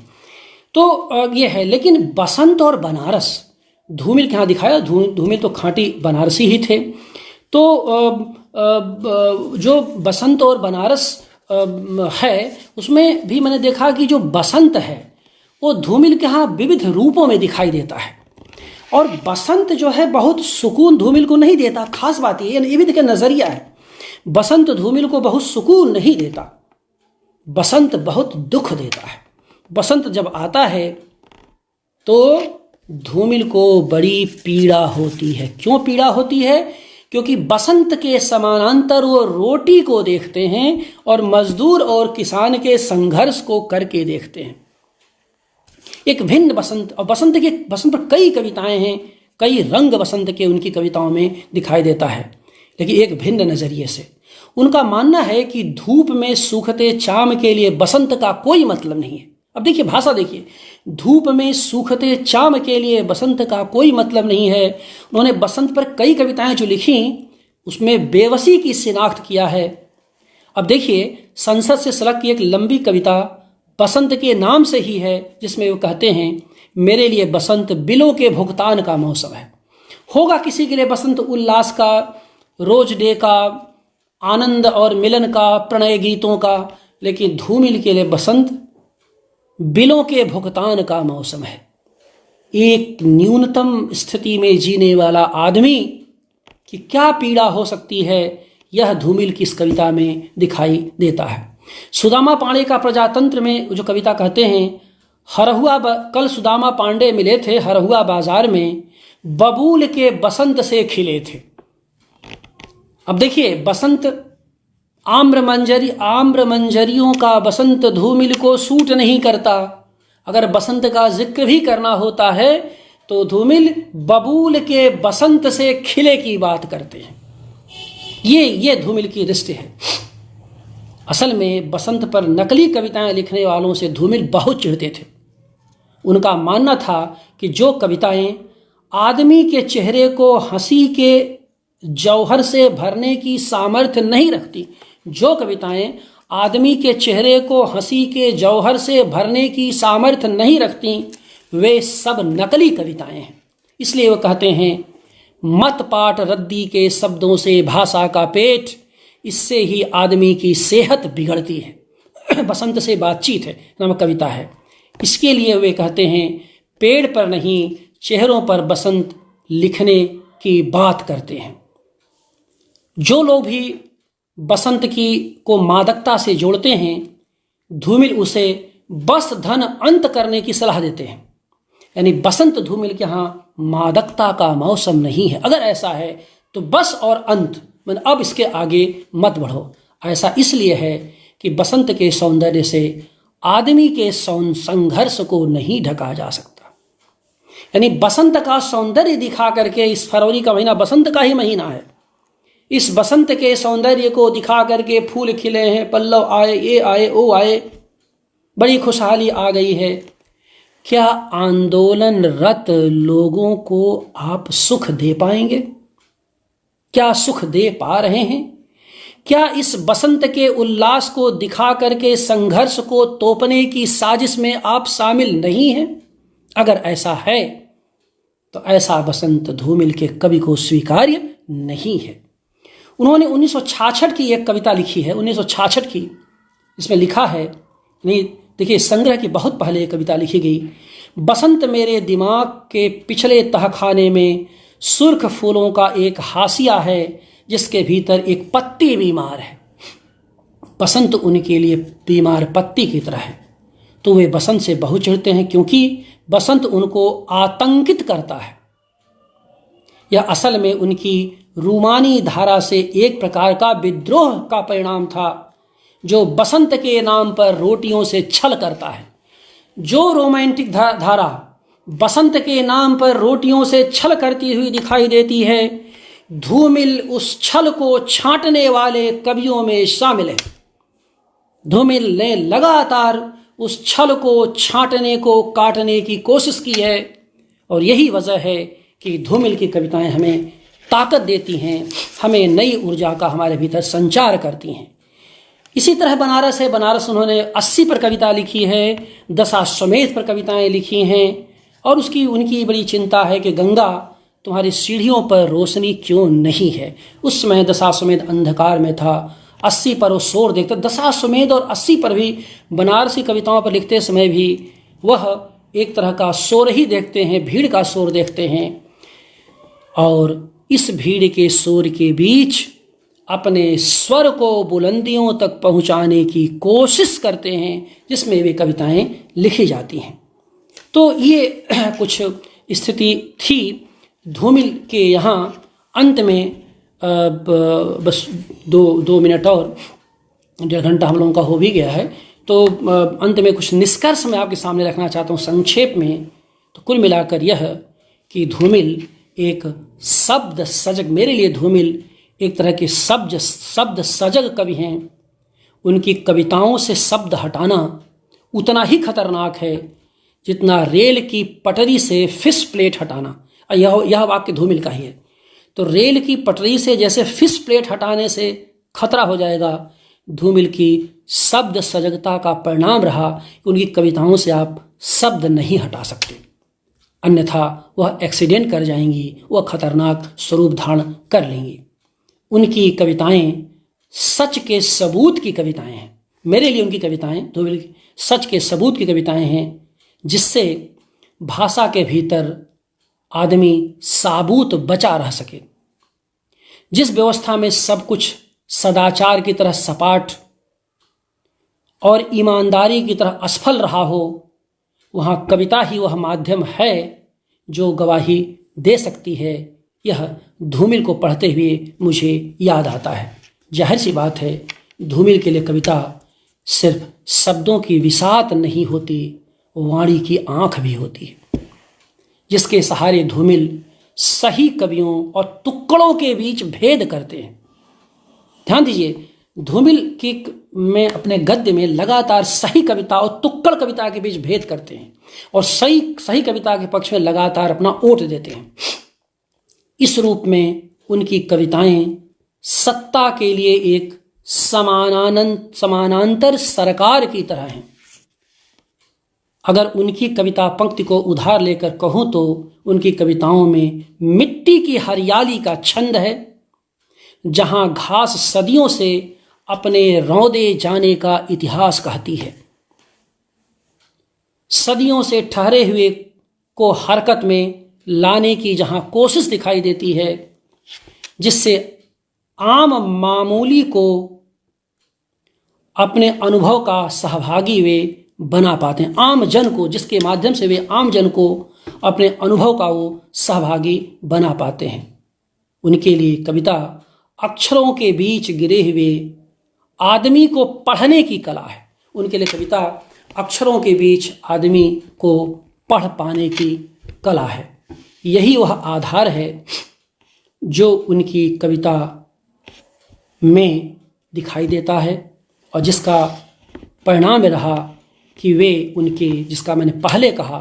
तो ये है। लेकिन बसंत और बनारस धूमिल के यहाँ दिखाया। धूमिल तो खांटी बनारसी ही थे। तो जो बसंत और बनारस है, उसमें भी मैंने देखा कि जो बसंत है वो धूमिल के यहाँ विविध रूपों में दिखाई देता है। और बसंत जो है बहुत सुकून धूमिल को नहीं देता। खास बात ये भी देखिए नज़रिया है। बसंत धूमिल को बहुत सुकून नहीं देता, बसंत बहुत दुख देता है। बसंत जब आता है तो धूमिल को बड़ी पीड़ा होती है। क्यों पीड़ा होती है? क्योंकि बसंत के समानांतर वो रोटी को देखते हैं और मजदूर और किसान के संघर्ष को करके देखते हैं। एक भिन्न बसंत। और बसंत पर कई कविताएं हैं, कई रंग बसंत के उनकी कविताओं में दिखाई देता है, लेकिन एक भिन्न नजरिए से। उनका मानना है कि धूप में सूखते चाम के लिए बसंत का कोई मतलब नहीं है। अब देखिए भाषा देखिए, धूप में सूखते चाम के लिए बसंत का कोई मतलब नहीं है। उन्होंने बसंत पर कई कविताएं जो लिखी उसमें बेबसी की शिनाख्त किया है। अब देखिए संसद से सलग की एक लंबी कविता बसंत के नाम से ही है, जिसमें वो कहते हैं, मेरे लिए बसंत बिलों के भुगतान का मौसम है। होगा किसी के लिए बसंत उल्लास का, रोज डे का, आनंद और मिलन का, प्रणय गीतों का, लेकिन धूमिल के लिए बसंत बिलों के भुगतान का मौसम है। एक न्यूनतम स्थिति में जीने वाला आदमी की क्या पीड़ा हो सकती है, यह धूमिल की इस कविता में दिखाई देता है। सुदामा पांडे का प्रजातंत्र में जो कविता कहते हैं, कल सुदामा पांडे मिले थे हरहुआ बाजार में, बबूल के बसंत से खिले थे। अब देखिए, बसंत आम्र मंजरियों का बसंत धूमिल को सूट नहीं करता। अगर बसंत का जिक्र भी करना होता है तो धूमिल बबूल के बसंत से खिले की बात करते हैं। ये धूमिल की दृष्टि है। असल में बसंत पर नकली कविताएं लिखने वालों से धूमिल बहुत चिढ़ते थे। उनका मानना था कि जो कविताएं आदमी के चेहरे को हंसी के जौहर से भरने की सामर्थ्य नहीं रखती, जो कविताएं आदमी के चेहरे को हंसी के जौहर से भरने की सामर्थ्य नहीं रखती, वे सब नकली कविताएं हैं। इसलिए वो कहते हैं, मत पाट रद्दी के शब्दों से भाषा का पेट, इससे ही आदमी की सेहत बिगड़ती है। बसंत से बातचीत है नामक कविता है। इसके लिए वे कहते हैं, पेड़ पर नहीं चेहरों पर बसंत लिखने की बात करते हैं। जो लोग भी बसंत को मादकता से जोड़ते हैं, धूमिल उसे बस धन अंत करने की सलाह देते हैं। यानी बसंत धूमिल के यहाँ मादकता का मौसम नहीं है। अगर ऐसा है तो बस और अंत, मतलब अब इसके आगे मत बढ़ो। ऐसा इसलिए है कि बसंत के सौंदर्य से आदमी के संघर्ष को नहीं ढका जा सकता। यानी बसंत का सौंदर्य दिखा करके, इस फरवरी का महीना बसंत का ही महीना है, इस बसंत के सौंदर्य को दिखा करके फूल खिले हैं, पल्लव आए, ये आए, वो आए, बड़ी खुशहाली आ गई है। क्या आंदोलनरत लोगों को आप सुख दे पाएंगे? क्या सुख दे पा रहे हैं? क्या इस बसंत के उल्लास को दिखा करके संघर्ष को तोपने की साजिश में आप शामिल नहीं हैं? अगर ऐसा है तो ऐसा बसंत धूमिल के कवि को स्वीकार्य नहीं है। उन्होंने 1966 की एक कविता लिखी है, 1966 की। इसमें लिखा है, नहीं देखिए, संग्रह की बहुत पहले एक कविता लिखी गई, बसंत मेरे दिमाग के पिछले तहखाने में सुर्ख फूलों का एक हाशिया है, जिसके भीतर एक पत्ती बीमार है। बसंत उनके लिए बीमार पत्ती की तरह है, तो वे बसंत से बहुत चिढ़ते हैं, क्योंकि बसंत उनको आतंकित करता है। यह असल में उनकी रूमानी धारा से एक प्रकार का विद्रोह का परिणाम था, जो बसंत के नाम पर रोटियों से छल करता है। जो रोमांटिक धारा बसंत के नाम पर रोटियों से छल करती हुई दिखाई देती है, धूमिल उस छल को छांटने वाले कवियों में शामिल है। धूमिल ने लगातार उस छल को छांटने को काटने की कोशिश की है, और यही वजह है कि धूमिल की कविताएं हमें ताकत देती हैं, हमें नई ऊर्जा का हमारे भीतर संचार करती हैं। इसी तरह बनारस है, बनारस उन्होंने 80 पर कविता लिखी है, दशाश्वमेध पर कविताएं लिखी हैं, और उनकी बड़ी चिंता है कि गंगा तुम्हारी सीढ़ियों पर रोशनी क्यों नहीं है। उस समय दशाश्वमेध अंधकार में था, 80 पर वो शोर देखते। दशाश्वमेध और 80 पर भी बनारसी कविताओं पर लिखते समय भी वह एक तरह का शोर ही देखते हैं, भीड़ का शोर देखते हैं, और इस भीड़ के शोर के बीच अपने स्वर को बुलंदियों तक पहुंचाने की कोशिश करते हैं, जिसमें वे कविताएं लिखी जाती हैं। तो ये कुछ स्थिति थी धूमिल के यहाँ। अंत में बस दो मिनट और 1.5 घंटा हम लोगों का हो भी गया है, तो अंत में कुछ निष्कर्ष मैं आपके सामने रखना चाहता हूँ संक्षेप में। तो कुल मिलाकर यह कि धूमिल एक शब्द सजग, मेरे लिए धूमिल एक तरह के शब्द सजग कवि हैं। उनकी कविताओं से शब्द हटाना उतना ही खतरनाक है जितना रेल की पटरी से फिश प्लेट हटाना। यह वाक्य धूमिल का ही है। तो रेल की पटरी से जैसे फिश प्लेट हटाने से खतरा हो जाएगा, धूमिल की शब्द सजगता का परिणाम रहा कि उनकी कविताओं से आप शब्द नहीं हटा सकते। अन्यथा वह एक्सीडेंट कर जाएंगी, वह खतरनाक स्वरूप धारण कर लेंगी। उनकी कविताएं सच के सबूत की कविताएं हैं। मेरे लिए उनकी कविताएं धूमिल सच के सबूत की कविताएं हैं, जिससे भाषा के भीतर आदमी साबूत बचा रह सके। जिस व्यवस्था में सब कुछ सदाचार की तरह सपाट और ईमानदारी की तरह असफल रहा हो, वहाँ कविता ही वह माध्यम है जो गवाही दे सकती है। यह धूमिल को पढ़ते हुए मुझे याद आता है। जाहिर सी बात है, धूमिल के लिए कविता सिर्फ शब्दों की विसात नहीं होती, वाणी की आंख भी होती है, जिसके सहारे धूमिल सही कवियों और तुक्कड़ों के बीच भेद करते हैं। ध्यान दीजिए, धूमिल की में अपने गद्य में लगातार सही कविता और तुक्कड़ कविता के बीच भेद करते हैं और सही कविता के पक्ष में लगातार अपना ओट देते हैं। इस रूप में उनकी कविताएं सत्ता के लिए एक समानांतर सरकार की तरह हैं। अगर उनकी कविता पंक्ति को उधार लेकर कहूं तो उनकी कविताओं में मिट्टी की हरियाली का छंद है, जहां घास सदियों से अपने रौंदे जाने का इतिहास कहती है। सदियों से ठहरे हुए को हरकत में लाने की जहां कोशिश दिखाई देती है, जिससे आम मामूली को अपने अनुभव का सहभागी वे बना पाते हैं। आम जन को, जिसके माध्यम से वे आम जन को अपने अनुभव का वो सहभागी बना पाते हैं। उनके लिए कविता अक्षरों के बीच गिरे हुए आदमी को पढ़ने की कला है। उनके लिए कविता अक्षरों के बीच आदमी को पढ़ पाने की कला है। यही वह आधार है जो उनकी कविता में दिखाई देता है और जिसका परिणाम रहा कि वे उनके, जिसका मैंने पहले कहा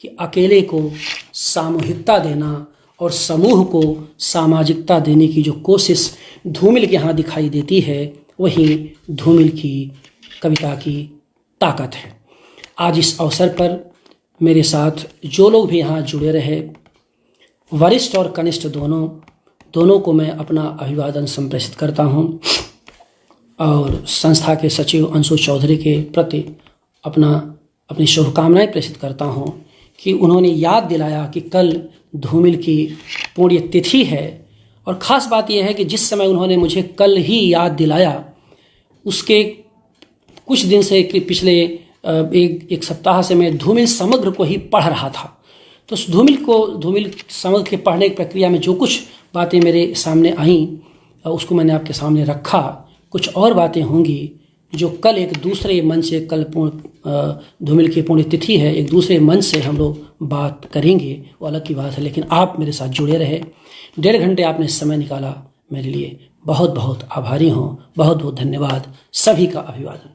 कि अकेले को सामूहिकता देना और समूह को सामाजिकता देने की जो कोशिश धूमिल के यहाँ दिखाई देती है, वही धूमिल की कविता की ताकत है। आज इस अवसर पर मेरे साथ जो लोग भी यहाँ जुड़े रहे, वरिष्ठ और कनिष्ठ दोनों को मैं अपना अभिवादन संप्रेषित करता हूँ और संस्था के सचिव अंशु चौधरी के प्रति अपनी शुभकामनाएं प्रेषित करता हूँ कि उन्होंने याद दिलाया कि कल धूमिल की पुण्यतिथि है। और ख़ास बात यह है कि जिस समय उन्होंने मुझे कल ही याद दिलाया, उसके कुछ दिन से पिछले एक सप्ताह से मैं धूमिल समग्र को ही पढ़ रहा था। तो उस धूमिल समग्र के पढ़ने की प्रक्रिया में जो कुछ बातें मेरे सामने आईं, उसको मैंने आपके सामने रखा। कुछ और बातें होंगी जो कल एक दूसरे मंच से, कल धूमिल की पुण्यतिथि है, एक दूसरे मंच से हम लोग बात करेंगे, वो अलग की बात है। लेकिन आप मेरे साथ जुड़े रहे, 1.5 घंटे आपने समय निकाला, मेरे लिए बहुत बहुत आभारी हूँ। बहुत बहुत धन्यवाद। सभी का अभिवादन।